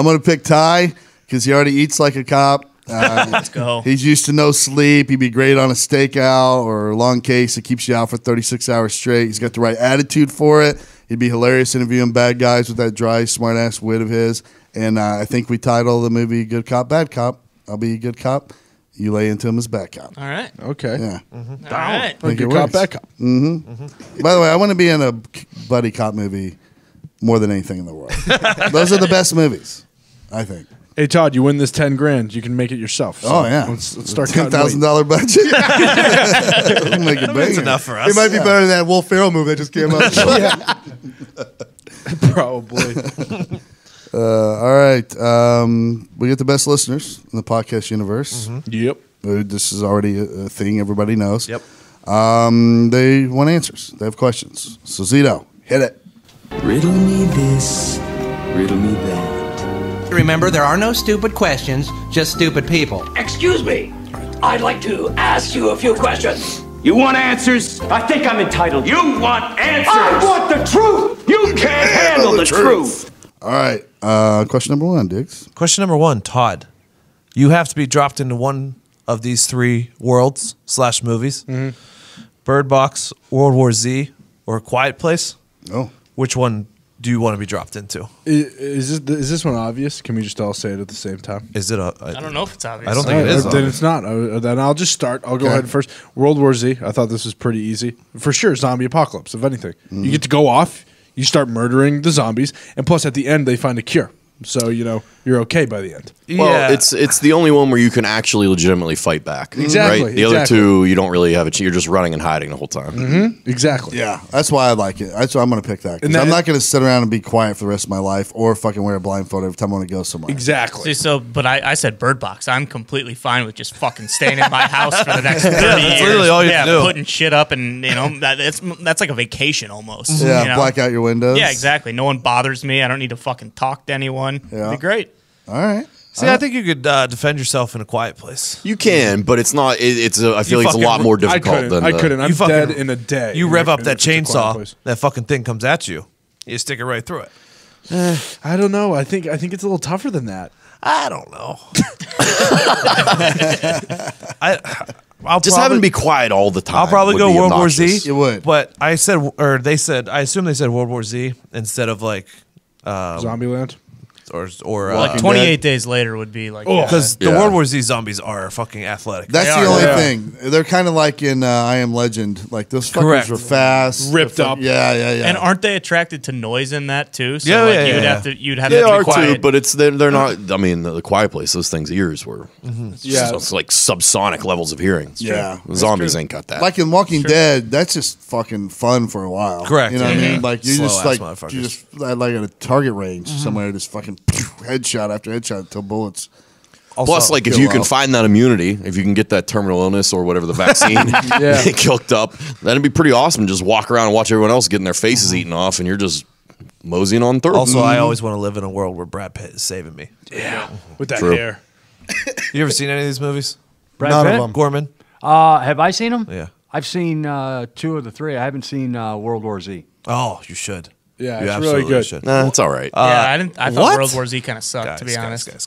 going to pick Ty because he already eats like a cop. Let's go. He's used to no sleep. He'd be great on a stakeout or a long case that keeps you out for 36 hours straight. He's got the right attitude for it. He'd be hilarious interviewing bad guys with that dry, smart-ass wit of his. And I think we title the movie Good Cop, Bad Cop. I'll be a good cop. You lay into him as bad cop. All right. Okay. Yeah. All right. Good cop, bad cop. By the way, I want to be in a buddy cop movie more than anything in the world. Those are the best movies, I think. Hey Todd, you win this $10,000. You can make it yourself. So Oh yeah, let's start $10,000 budget. We'll make it That's big. enough for us. It might be better than that Will Ferrell movie that just came out. Probably. All right, we get the best listeners in the podcast universe. Yep. This is already a thing everybody knows. Yep. They want answers. They have questions. So Zito, hit it. Riddle me this, riddle me that. Remember, there are no stupid questions, just stupid people. Excuse me. I'd like to ask you a few questions. You want answers? I think I'm entitled. You want answers? I want the truth. You can't handle the truth. All right. Question number 1, Diggs. Question number 1, Todd. You have to be dropped into one of these 3 worlds / movies. Bird Box, World War Z, or A Quiet Place. Oh. Which one do you want to be dropped into? Is this one obvious? Can we just all say it at the same time? Is it? I don't know if it's obvious. I don't think it is. Then it's not. Then I'll just start. I'll go ahead first. World War Z. I thought this was pretty easy. For sure, zombie apocalypse, if anything. You get to go off, you start murdering the zombies, and plus at the end they find a cure. So, you're okay by the end. Well, it's the only one where you can actually legitimately fight back. Exactly. Right? The other 2, you don't really have a chance. You're just running and hiding the whole time. Exactly. Yeah, that's why I like it. That's why I'm going to pick that. 'Cause I'm not going to sit around and be quiet for the rest of my life or fucking wear a blindfold every time I want to go somewhere. Exactly. See, but I said Bird Box. I'm completely fine with just fucking staying in my house for the next 30 years. That's literally all you have to do. Putting shit up, and that's like a vacation almost. Yeah, black out your windows. Yeah, exactly. No one bothers me. I don't need to fucking talk to anyone. Yeah. It'd be great. All right. See, I think you could defend yourself in A Quiet Place. You can, but it's not. I feel like it's a lot more difficult than I couldn't. I'm fucking- dead in a day. You rev up if that it's a quiet chainsaw, place. that fucking thing comes at you. You stick it right through it. I don't know. I think it's a little tougher than that. I don't know. I'll just having to be quiet all the time. I'll probably would go be World War obnoxious. Z. You would. But I assume they said World War Z instead of like Zombieland. or Like 28 days later would be like because the World War Z zombies are fucking athletic. That's the only thing. They're kind of like in I Am Legend. Like those fuckers Correct. were fast, Ripped up. Yeah. And aren't they attracted to noise in that too? So Yeah, like yeah, you'd yeah. have to you'd have They to be are quiet. too, but they're not. I mean, the Quiet Place. Those things' ears were. Yeah. It's like subsonic levels of hearing. Yeah. The zombies ain't got that. Like in Walking Dead, that's just fucking fun for a while. Correct. You know what I mean? Like you Slow-ass just motherfuckers. you just like at a target range somewhere, just fucking headshot after headshot until bullets. Plus, like if you can find that immunity, if you can get that terminal illness or whatever the vaccine cooked up, that'd be pretty awesome. Just walk around and watch everyone else getting their faces eaten off, and you're just moseying on through. Also, I always want to live in a world where Brad Pitt is saving me. Yeah. With that True. hair. You ever seen any of these movies? Brad None of Pitt? them. Gorman? Have I seen them? Yeah. I've seen 2 of the 3. I haven't seen World War Z. Oh, you should. Yeah, You it's absolutely really good. should. Nah, it's all right. I thought what? World War Z kind of sucked, to be honest. Guys.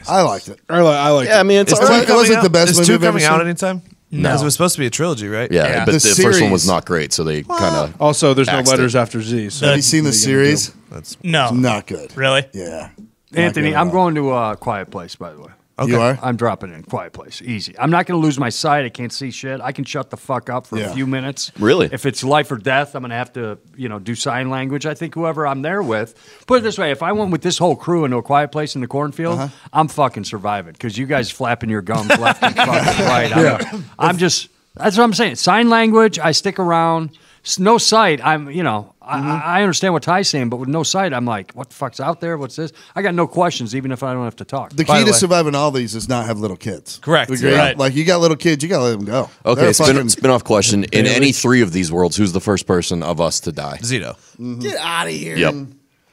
I liked it. I like. Yeah, I mean, it's Is all two right. It wasn't coming the best Is movie 2 I've ever coming out seen? anytime? No. Because it was supposed to be a trilogy, right? Yeah, but The the first one was series. not great, so they kind of. Also, there's no Axed letters it. after Z. So Have you seen the series? No. Not good. Really? Yeah. Anthony, good at I'm all. going to Quiet Place, by the way. Okay. You are? I'm dropping in Quiet Place. Easy. I'm not going to lose my sight. I can't see shit. I can shut the fuck up for Yeah. a few minutes. Really? If it's life or death, I'm going to have to, do sign language. I think whoever I'm there with. Put it this way: if I went with this whole crew into a quiet place in the cornfield, I'm fucking surviving because you guys flapping your gums left and fucking right. I'm just. That's what I'm saying. Sign language. I stick around. No sight. I understand what Ty's saying, but with no sight, I'm like, what the fuck's out there? What's this? I got no questions, even if I don't have to talk. The key to surviving all these is not have little kids. Correct. Agree? Right. Like you got little kids, you got to let them go. Okay, They're fucking- spin-off question. In any 3 of these worlds, who's the first person of us to die? Zito. Get out of here. Yep.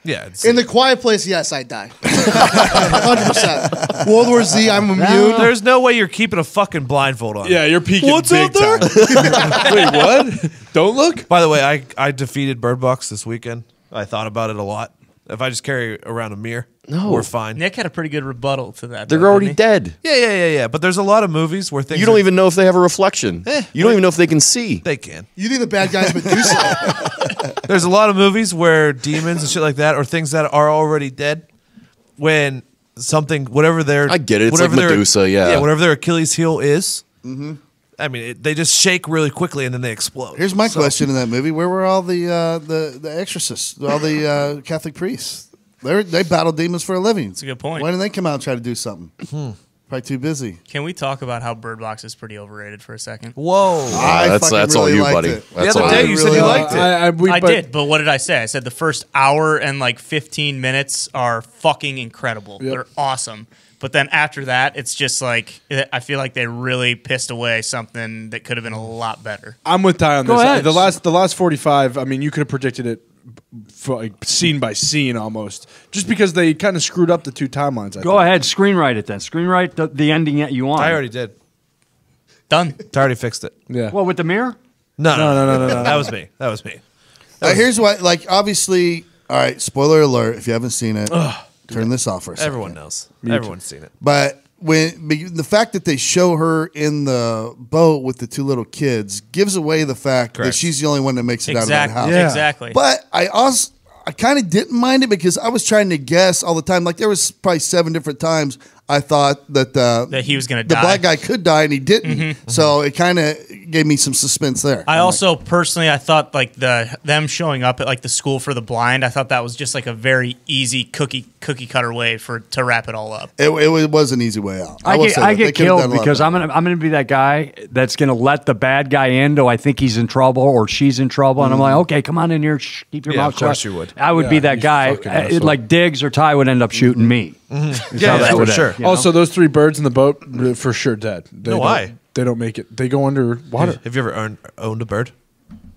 Yeah. It's, In the quiet place, yes, I die. 100%. World War Z, I'm immune. there's no way you're keeping a fucking blindfold on. yeah, you're peeking What's big out there? time. Wait, what? Don't look. By the way, I defeated Bird Box this weekend. I thought about it a lot. If I just carry around a mirror, we're fine. Nick had a pretty good rebuttal to that. They're though, already didn't he? dead. Yeah. But there's a lot of movies where things You don't even know if they have a reflection. You don't even know if they can see. they can. You think the bad guy's Medusa? there's a lot of movies where demons and shit like that, or things that are already dead, when something, whatever their, I get it. It's whatever like Medusa, yeah, whatever their Achilles heel is. I mean, they just shake really quickly and then they explode. Here's my question in that movie: where were all the exorcists, all the Catholic priests? They battle demons for a living. That's a good point. Why didn't they come out and try to do something? Probably too busy. Can we talk about how Bird Box is pretty overrated for a second? Whoa. That's all you, buddy. The other day you said you liked it. I did, but what did I say? I said the first hour and like 15 minutes are fucking incredible. Yep. They're awesome. But then after that, it's just like, I feel like they really pissed away something that could have been a lot better. I'm with Ty on Go this. ahead. The last 45. I mean, you could have predicted it like scene by scene almost, just because they kind of screwed up the two timelines. Go ahead, screenwrite it then. Screenwrite the ending that you want. I already did. Done. I already fixed it. Yeah. Well, with the mirror? No. That was me. That was me. Here's what, like, obviously, all right, spoiler alert, if you haven't seen it, turn this off for a second. Everyone knows. Everyone's seen it. But the fact that they show her in the boat with the two little kids gives away the fact that she's the only one that makes it out of that house. Yeah. Exactly. But I kind of didn't mind it because I was trying to guess all the time. Like there was probably 7 different times I thought that he was going to the die. black guy could die and he didn't. So it kind of gave me some suspense there. I also personally, I thought like them showing up at like the school for the blind. I thought that was just like a very easy cookie cutter way to wrap it all up. It was an easy way out. I get killed because I'm gonna be that guy that's gonna let the bad guy in. Though I think he's in trouble or she's in trouble, and I'm like, okay, come on in here, keep your mouth shut. Of course you would. I would be that guy. Like Diggs or Ty would end up shooting me. Yeah, for sure. Also, those 3 birds in the boat for sure dead. Why? They don't make it. They go underwater. Have you ever owned a bird?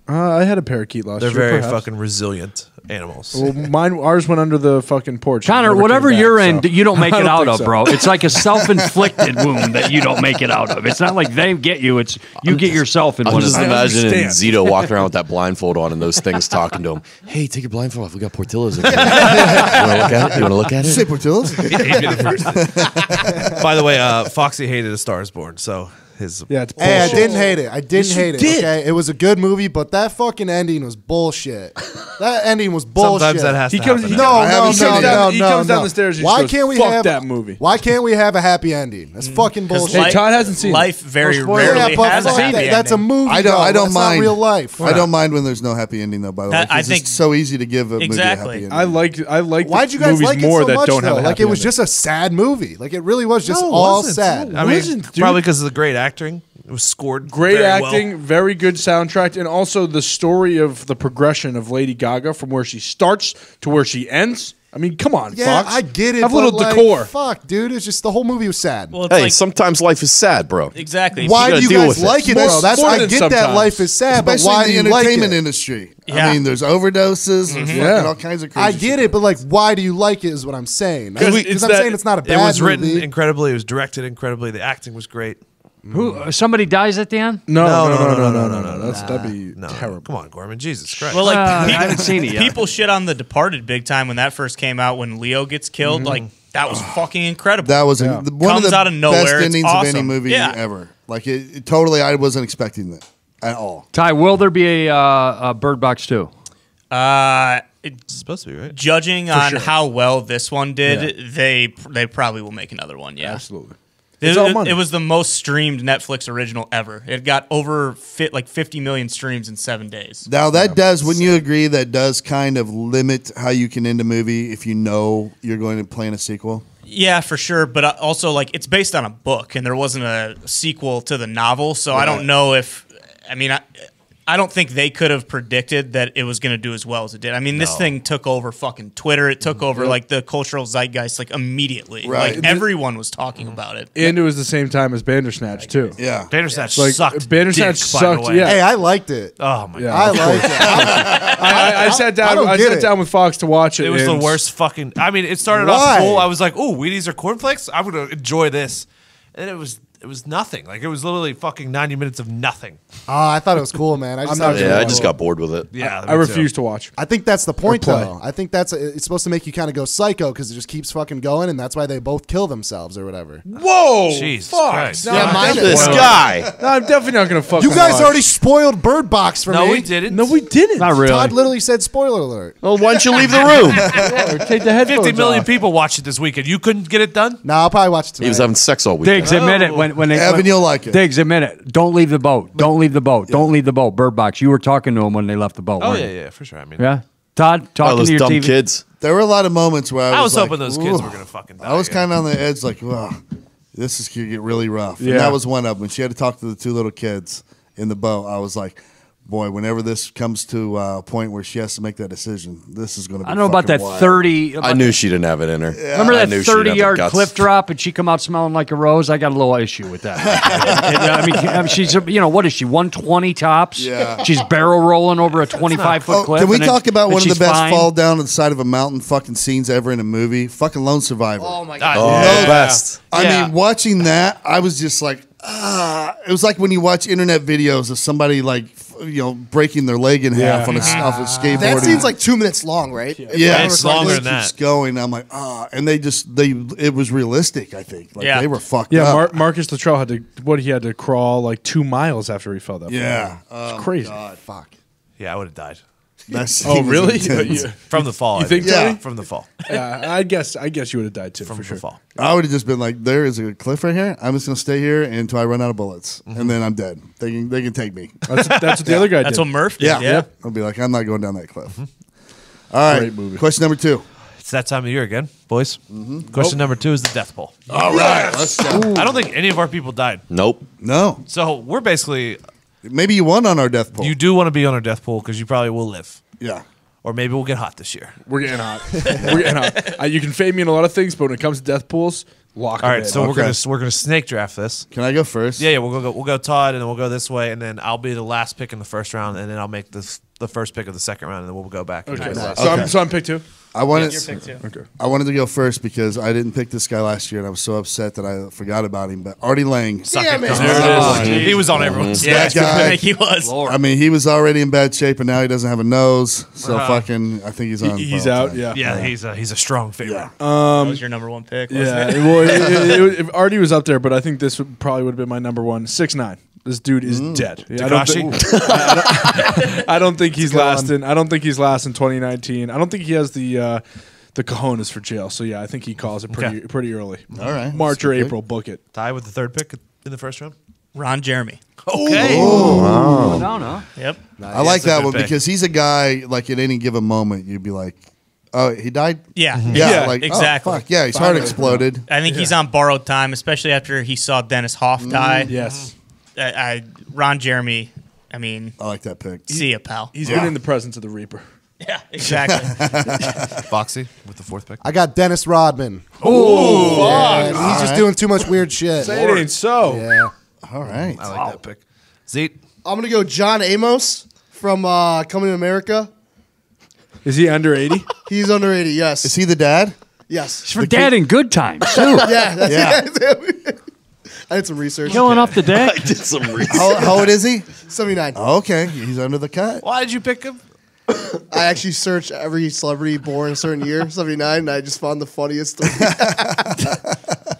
I had a parakeet last They're year. very perhaps. fucking resilient animals. Well, ours went under the fucking porch. Connor, Never whatever came back, you're in, so. you don't make I it don't out think of, so. bro. It's like a self-inflicted wound that you don't make it out of. It's not like they get you. It's you get yourself in I'm one of just them. imagining Zito walking around with that blindfold on and those things talking to him. Hey, take your blindfold off. We got Portillo's. Okay. You want to look at it? Say Portillo's? By the way, Foxy hated A Star Is Born, so his it's bullshit. Hey, I didn't hate it. I didn't hate it. did. Okay, it was a good movie, but that fucking ending was bullshit. That ending was bullshit. Sometimes that has to comes. happen. He comes down the stairs. And Why just goes, can't we Fuck have that movie? Why can't we have a happy ending? That's fucking bullshit. Hey, Todd hasn't seen life it. very No spoiler. rarely Yeah, but has a fuck happy that. That's a ending. movie. I though. don't That's not mind real life. I don't mind when there's no happy ending though. By the way, I 'cause think- it's so easy to give a Exactly. movie a happy I ending. like. Why'd you guys movies like it more so that much don't have though? a Like happy it was ending. just a sad movie. Like it really was just No, it all wasn't. sad. I mean, wasn't, dude. probably because of the great acting. It was scored Great very acting, well. very good soundtrack, and also the story of the progression of Lady Gaga from where she starts to where she ends. I mean, come on, Yeah, Fox. I get it. Have a but, little like, decor. Fuck, dude. It's just the whole movie was sad. Well, it's Hey, like, sometimes life is sad, bro. exactly. Why you do gotta you deal guys with it. like it, More- bro? That's more I than get that sometimes. life is sad, but Especially why in do the you like entertainment it? industry. Yeah. I mean, there's overdoses. There's Yeah. fucking all kinds of crazy I get it, but like, why do you like it? Is what I'm saying. Because Because it's I'm that- saying it's not a It bad was written movie. incredibly. It was directed incredibly. The acting was great. Somebody dies at the end? No. No. That'd be No, terrible. come on, Gorman. Jesus Christ. Well, like I haven't seen it yet. People shit on The Departed big time when that first came out. When Leo gets killed, like that was fucking incredible. That was Yeah. one Comes of the out of nowhere, best it's endings of any awesome. movie Yeah. ever. Like it totally, I wasn't expecting that at all. Ty, will there be a Bird Box 2? It's supposed to be, right? Judging on sure. how well this one did, they probably will make another one. Yeah, Absolutely. It, It's all money. it was the most streamed Netflix original ever. It got over 50 million streams in 7 days. Now that does, wouldn't you agree, that does kind of limit how you can end a movie if you know you're going to plan a sequel? Yeah, for sure. But also, like, it's based on a book, and there wasn't a sequel to the novel, so I don't know if. I mean, I don't think they could have predicted that it was going to do as well as it did. I mean, this thing took over fucking Twitter. It took over like the cultural zeitgeist like immediately. Right. Like everyone was talking about it. And it was the same time as Bandersnatch too. Yeah. Bandersnatch Like, sucked. Bandersnatch dick, by the sucked, way. yeah. Hey, I liked it. Oh my Yeah. I liked it. I sat down. don't I get sat it. down with Fox to watch it. It was the and- worst fucking. I mean, it started Why? off full. I was like, "Oh, Wheaties or cornflakes? I'm gonna enjoy this." And it was it was nothing. Like, it was literally fucking 90 minutes of nothing. I thought it was cool, man. I just got bored with it. Yeah, I refuse to watch. I think that's the point, play. though. I think it's supposed to make you kind of go psycho because it just keeps fucking going, and that's why they both kill themselves or whatever. Whoa! Jesus fuck! Christ. No, Yeah, mine This is. guy. No, I'm definitely not gonna fuck. You guys already spoiled Bird Box for me. No, we didn't. No, we didn't. Not really. Todd literally said spoiler alert. Well, why don't you leave the room? Yeah, take the headphones 50 million off. people watched it this weekend. You couldn't get it done? No, I'll probably watch it tonight. He was having sex all weekend. Diggs, admit it when they. Evan, you'll like it. Diggs, admit it. Don't leave the boat. Don't leave the boat. Don't leave the boat. Bird Box. You were talking to them when they left the boat. Oh, weren't yeah, you? yeah, for sure. I mean, Yeah. Todd, Oh, talking those to your dumb TV. kids. There were a lot of moments where I was like, hoping those kids "Ooh." were going to fucking die. I was again. kind of on the edge, like, wow, this is going to get really rough. And Yeah. that was one of them. When she had to talk to the two little kids in the boat, I was like, boy, whenever this comes to a point where she has to make that decision, this is going to be I know about that fucking wild. 30. I knew she didn't have it in her. Remember I that knew she'd have the 30-yard guts. cliff drop and she come out smelling like a rose? I got a little issue with that. I mean, she's, what is she, 120 tops? Yeah. She's barrel rolling over a 25-foot cliff. Can we and then- talk about and one of the she's best fine. fall down to the side of a mountain fucking scenes ever in a movie? Fucking Lone Survivor. Oh my Oh, god. best. I mean, watching that, I was just like, it was like when you watch internet videos of somebody like, breaking their leg in half on off a skateboard. That scene's like 2 minutes long, right? Yeah, It's longer than that. keeps going. I'm like, and it was realistic. I think, like Yeah. they were fucked Yeah, up. Marcus Luttrell he had to crawl like 2 miles after he fell that. Yeah, it's crazy. fuck. Yeah, I would have died. That scene Oh, was really? intense. From the fall. You I think, Yeah. Tony? From the fall. Yeah, I guess you would have died too From for the sure. fall. I would have just been like, there is a cliff right here. I'm just gonna stay here until I run out of bullets, and then I'm dead. They can take me. That's what the other guy That's did. what Murph did. Yeah. Yeah. I'll be like, I'm not going down that cliff. All right. Great movie. Question number 2. It's that time of year again, boys. Question number 2 is the death poll. All right. Let's go. I don't think any of our people died. Nope. No. So we're basically, Maybe you won on our death poll. you do want to be on our death poll because you probably will live. Yeah. Or maybe we'll get hot this year. We're getting hot. We're getting hot. You can fade me in a lot of things, but when it comes to death pools, lock All it right, in. so Okay. we're gonna snake draft this. Can I go first? Yeah, we'll go Todd, and then we'll go this way, and then I'll be the last pick in the first round, and then I'll make the first pick of the second round, and then we'll go back. Okay. Nice. So I'm pick 2. I wanted. Your pick too. Okay. I wanted to go first because I didn't pick this guy last year, and I was so upset that I forgot about him. But Artie Lang, Damn it. Oh, He was on everyone's. That guy. He was. I mean, he was already in bad shape, and now he doesn't have a nose. So fucking, I think he's on. He's ball out. time. Yeah. Yeah, he's a strong favorite. That was your number one pick. Wasn't Yeah. it? Well, if Artie was up there, but I think this probably would have been my number one. 6'9". This dude is dead. Yeah, I don't think he's lasting. I don't think he's lasting 2019. I don't think he has the cojones for jail. So yeah, I think he calls it pretty early. All right. March or That's a good April, book it. Tie with the third pick in the first round. Ron Jeremy. Okay. No. Yep. I like That's a that good one pick. because he's a guy like at any given moment you'd be like, oh, he died. Yeah. Yeah, like exactly. Oh, fuck. Yeah, his heart exploded. I think he's on borrowed time, especially after he saw Dennis Hoff die. Yes. Ron Jeremy. I mean, I like that pick. see ya, pal. He's been in the presence of the Reaper. Yeah, exactly. Foxy with the fourth pick. I got Dennis Rodman. Oh, Yeah, he's just doing too much weird shit. Say it ain't so. Yeah. All right. I like that pick. Zeke. I'm gonna go John Amos from Coming to America. Is he under 80? He's under 80. Yes. Is he the dad? Yes. For dad in good times, too. Yeah. That's Yeah. I did some research. Killing off the day. I did some research. How old is he? 79. Okay, he's under the cut. Why did you pick him? I actually searched every celebrity born a certain year, 79, and I just found the funniest thing.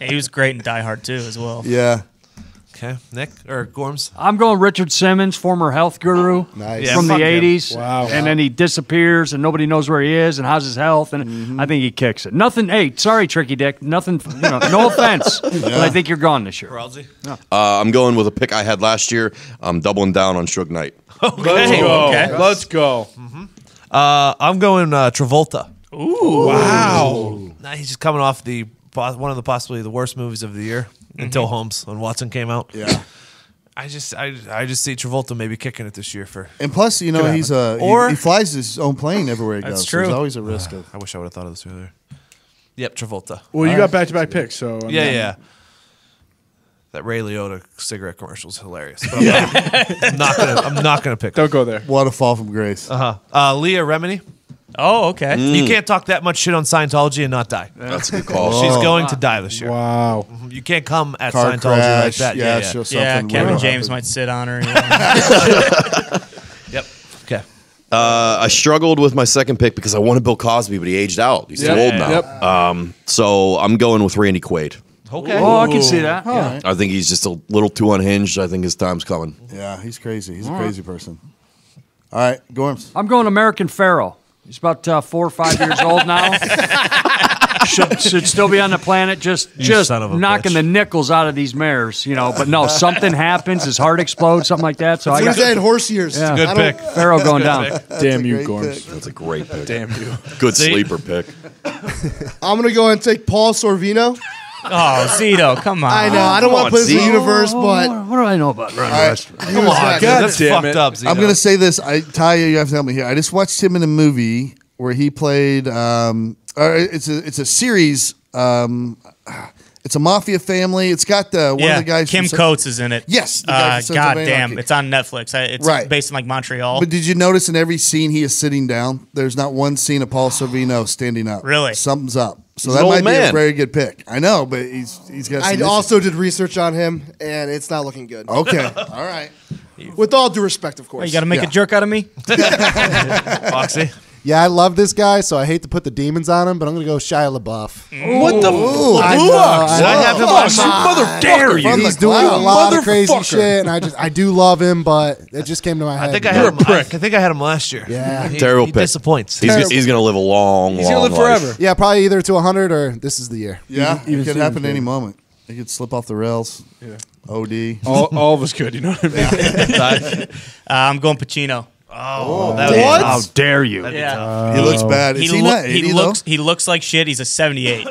He was great in Die Hard too, as well. Yeah. Okay, Nick or Gorms. I'm going Richard Simmons, former health guru Nice. Yeah, from the fuck him. 80s. Wow. And then he disappears and nobody knows where he is and how's his health. And I think he kicks it. Nothing, hey, sorry, Tricky Dick. Nothing, no offense. But I think you're gone this year. Ralsey. I'm going with a pick I had last year. I'm doubling down on Suge Knight. Let's go. Okay. Let's go. I'm going Travolta. Ooh. Wow. Nah, he's just coming off one of the possibly the worst movies of the year until Holmes when Watson came out. Yeah. I just see Travolta maybe kicking it this year for. And plus, you know, he's Or- he flies his own plane everywhere he That's goes. true. So there's always a risk of. I wish I would have thought of this earlier. Yep, Travolta. Well, you got back-to-back picks, so Yeah. That Ray Liotta cigarette commercial is hilarious. But I'm not gonna pick. Don't go there. What a fall from grace. Leah Remini. Oh, okay. You can't talk that much shit on Scientology and not die. That's a good call. She's going to die this year. Wow. You can't come at Car Scientology like crash, that. yeah, Yeah, show yeah. something Yeah, Kevin weird. James might sit on her. Yep. Okay. I struggled with my second pick because I wanted Bill Cosby, but he aged out. He's too old now. Yep. So I'm going with Randy Quaid. Okay. Oh, I can see that. Yeah. I think he's just a little too unhinged. I think his time's coming. Yeah, he's crazy. He's a crazy person. All right, Gorms. I'm going American Pharaoh. He's about 4 or 5 years old now. should still be on the planet, just son of a knocking bitch. the nickels out of these mares, But no, something happens, his heart explodes, something like that. So I got He had horse years. Yeah. Good pick. Pharaoh going down. Damn you, great Gorms. pick. That's a great pick. Damn you. Good sleeper pick. I'm gonna go and take Paul Sorvino. Oh, Zito, come on. I know. I don't want to put this in the Zito. universe, but What do I know about All right, Come on, God that's damn fucked it. up. Zito. I'm going to say this. Ty, you have to help me here. I just watched him in a movie where he played. It's a series. It's a mafia family. It's got one of the guys. Kim from, Coates is in it. Yes, the guy from Sons of God Anarchy. damn, it's on Netflix. It's Right. based in like Montreal. But did you notice in every scene he is sitting down? There's not one scene of Paul Sorvino standing up. Really? Something's up. So He's that an old might be a man. very good pick. I know, but he's got. I some also did research on him, and it's not looking good. Okay. All right. With all due respect, of course. Well, you got to make Yeah. a jerk out of me? Foxy. Yeah, I love this guy, so I hate to put the demons on him, but I'm going to go Shia LaBeouf. What the I fuck? know, Did I have him last year? Mother dare you. He's doing a lot of crazy shit, and I do love him, but it just came to my head. I think I had him. I think I had him last year. Yeah. Terrible he pick. disappoints. He's going to live a long, He's gonna long live life. forever. Yeah, probably either to 100 or this is the year. Yeah, Even it could Steven's happen good. any moment. It could slip off the rails. Yeah. OD. All of us could, you know what I mean? I'm going Pacino. Oh, What? How dare you? Yeah. He looks bad. Is he not 80 though? He looks like shit. He's a 78.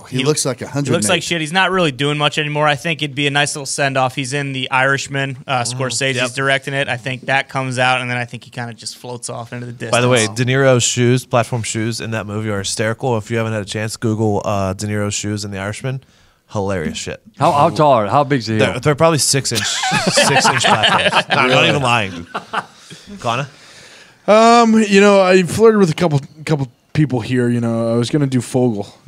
He looks like 100. He looks like shit. He's not really doing much anymore. I think it'd be a nice little send off. He's in The Irishman. Scorsese's directing it. I think that comes out, and then I think he kind of just floats off into the distance. By the way, De Niro's shoes, platform shoes in that movie are hysterical. If you haven't had a chance, Google De Niro's shoes in The Irishman. Hilarious shit. How tall are they? How big's he? They're probably 6 inch, 6 inch platforms. No, I'm not even lying, dude. Connor? I flirted with a couple people here. I was gonna do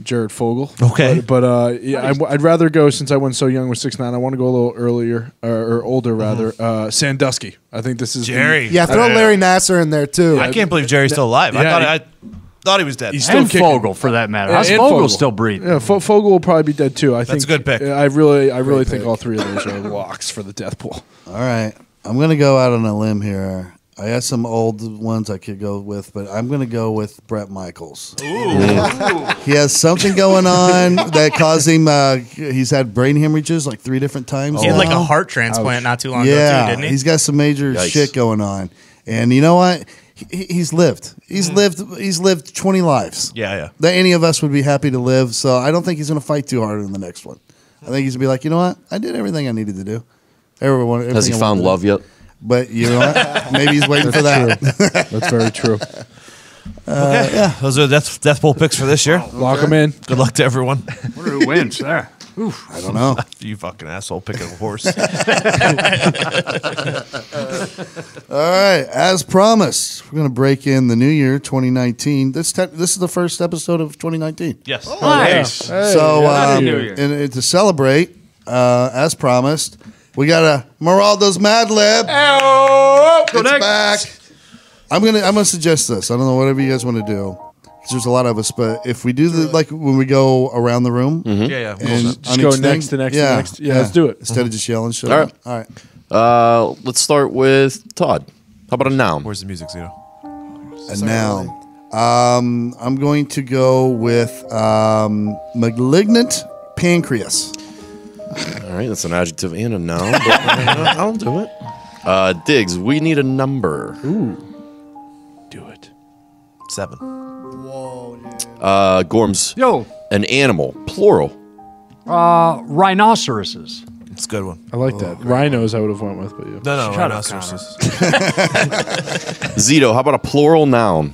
Jared Fogle. Okay. but yeah, I'd rather go since I went so young with 6'9". I want to go a little earlier or older rather. Sandusky. I think this is Jerry. Yeah, throw Larry Nasser in there, too. I can't believe Jerry's still alive. Yeah, I thought he was dead. He's still And kicking. Fogel, for that matter. Yeah, How's and Fogel Fogel. still breathing? Yeah, Fogle will probably be dead too. I think a good pick. I really think all three of those are locks for the death pool. All right. I'm going to go out on a limb here. I got some old ones I could go with, but I'm going to go with Bret Michaels. He has something going on that caused him. He's had brain hemorrhages like 3 different times. he had like a now. heart transplant not too long ago, Yeah, too, didn't he? he's got some major Yikes. shit going on, and you know what? He's lived. He's lived 20 lives. Yeah. That any of us would be happy to live. So I don't think he's going to fight too hard in the next one. I think he's going to be like, you know what? I did everything I needed to do. Has he found love yet? But you know what? Maybe he's waiting for that. That's very true. Yeah, those are death pool picks for this year. Lock him in. Good luck to everyone. Wonder who wins there. I don't know. You fucking asshole picking a horse. All right, as promised, we're going to break in the new year, 2019. This is the first episode of 2019. Yes. Nice. So, Happy New Year. and to celebrate, as promised, we got a Maraldo's Mad Lib. It's back. I'm gonna suggest this. I don't know, whatever you guys want to do, because there's a lot of us. But if we do like when we go around the room, Yeah. and Just on go each next thing, to next to next. Yeah, let's do it. instead of just yelling. Shut All up. right. All right. Let's start with Todd. How about a noun? Where's the music, Zito? A noun. I'm going to go with malignant pancreas. All right, that's an adjective and a noun. But I'll do it. Diggs, we need a number. Do it. 7. Whoa, dude. Gorms, Yo, an animal, plural. rhinoceroses. It's a good one. I like that. Rhinos I would have went with, but yeah. No, Shut up, rhinoceroses. Zito, how about a plural noun?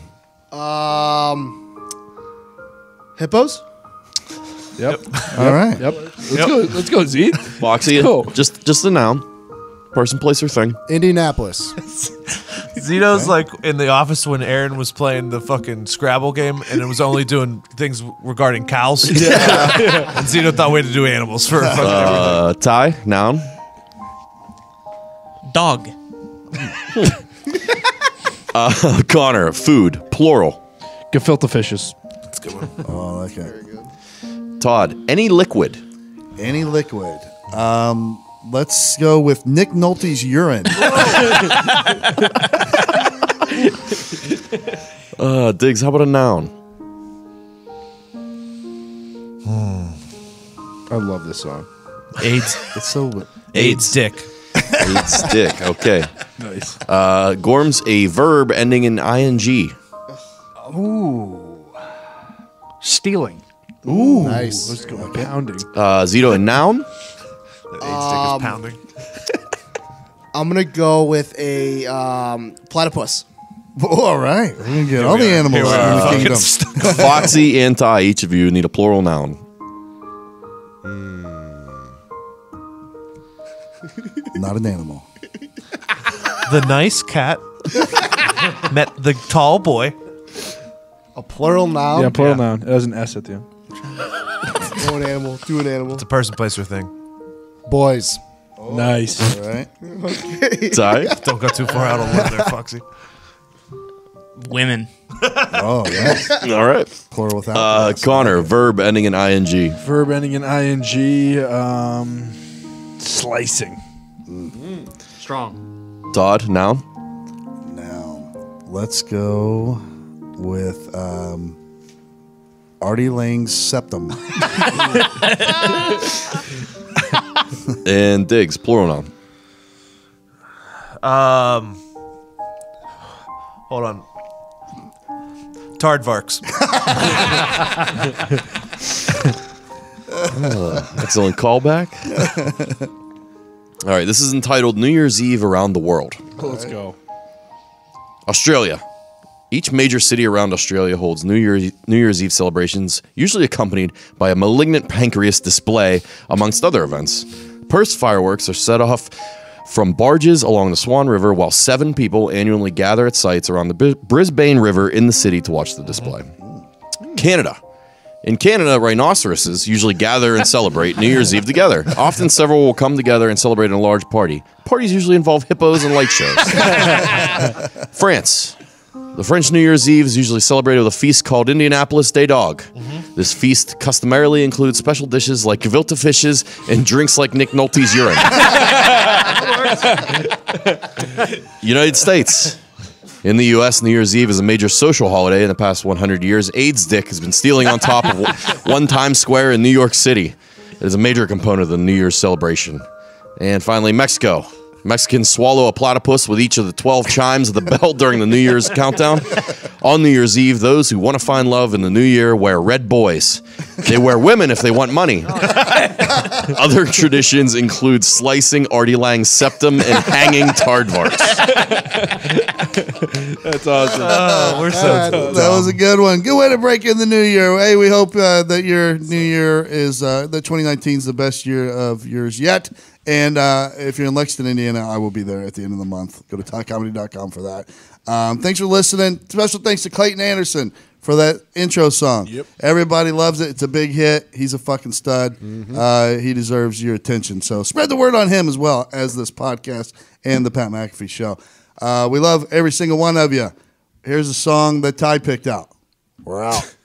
Hippos? Yep. All right. Yep. Let's go, Z. Foxy, Go. just a noun. Person, place, or thing. Indianapolis. Zito's like in the office when Aaron was playing the fucking Scrabble game, and it was only doing things regarding cows. And Zito thought we had to do animals for fucking everything. Ty, noun. Dog. Connor, food, plural. Gefilte fishes. That's a good one. Oh, okay. Very good. Todd, any liquid. Any liquid. Let's go with Nick Nolte's urine. Diggs, how about a noun? I love this song. AIDS. It's so AIDS dick. AIDS dick. Okay. Nice. Gorms, a verb ending in ing. Ooh. Stealing. Ooh. Nice. Let's go. Pounding. Zito, a noun. The AIDS dick is pounding. I'm gonna go with a platypus. All right. We're going to get all the animals in the kingdom. Foxy and Ty, each of you need a plural noun. Not an animal. The nice cat met the tall boy. A plural noun? Yeah, plural noun. It has an S at the end. Do an animal. Do an animal. It's a person, place, or thing. Boys. Oh. Nice. All right. Okay. Ty? Don't go too far out on one there, Foxy. Women. Oh, yes. All right. Plural without. Connor, verb ending in ing. Verb ending in ing. Slicing. Strong. Todd, noun. Now, let's go with Artie Lang's septum. And Diggs, plural noun. Hold on. Tardvarks. Excellent callback. All right, this is entitled New Year's Eve Around the World. Let's go. Australia. Each major city around Australia holds New Year's Eve celebrations, usually accompanied by a malignant pancreas display, amongst other events. Pursed fireworks are set off from barges along the Swan River, while 7 people annually gather at sites around the Brisbane River in the city to watch the display. Canada. In Canada, rhinoceroses usually gather and celebrate New Year's Eve together. Often several will come together and celebrate in a large party. Parties usually involve hippos and light shows. France. The French New Year's Eve is usually celebrated with a feast called Indianapolis Day Dog. This feast customarily includes special dishes like gefilte fishes and drinks like Nick Nolte's urine. United States. In the U.S., New Year's Eve is a major social holiday. In the past 100 years, AIDS dick has been stealing on top of one Times Square in New York City. It is a major component of the New Year's celebration. And finally, Mexico. Mexicans swallow a platypus with each of the 12 chimes of the bell during the New Year's countdown. On New Year's Eve, those who want to find love in the new year wear red boys. They wear women if they want money. Other traditions include slicing Artie Lang's septum and hanging tardvarks. That's awesome. We're so dumb. That was a good one. Good way to break in the new year. Hey, we hope that your new year is that 2019 is the best year of yours yet. And if you're in Lexington, Indiana, I will be there at the end of the month. Go to ToddComedy.com for that. Thanks for listening. Special thanks to Clayton Anderson for that intro song. Yep. Everybody loves it. It's a big hit. He's a fucking stud. He deserves your attention. So spread the word on him as well as this podcast and the Pat McAfee Show. We love every single one of you. Here's a song that Ty picked out. We're out.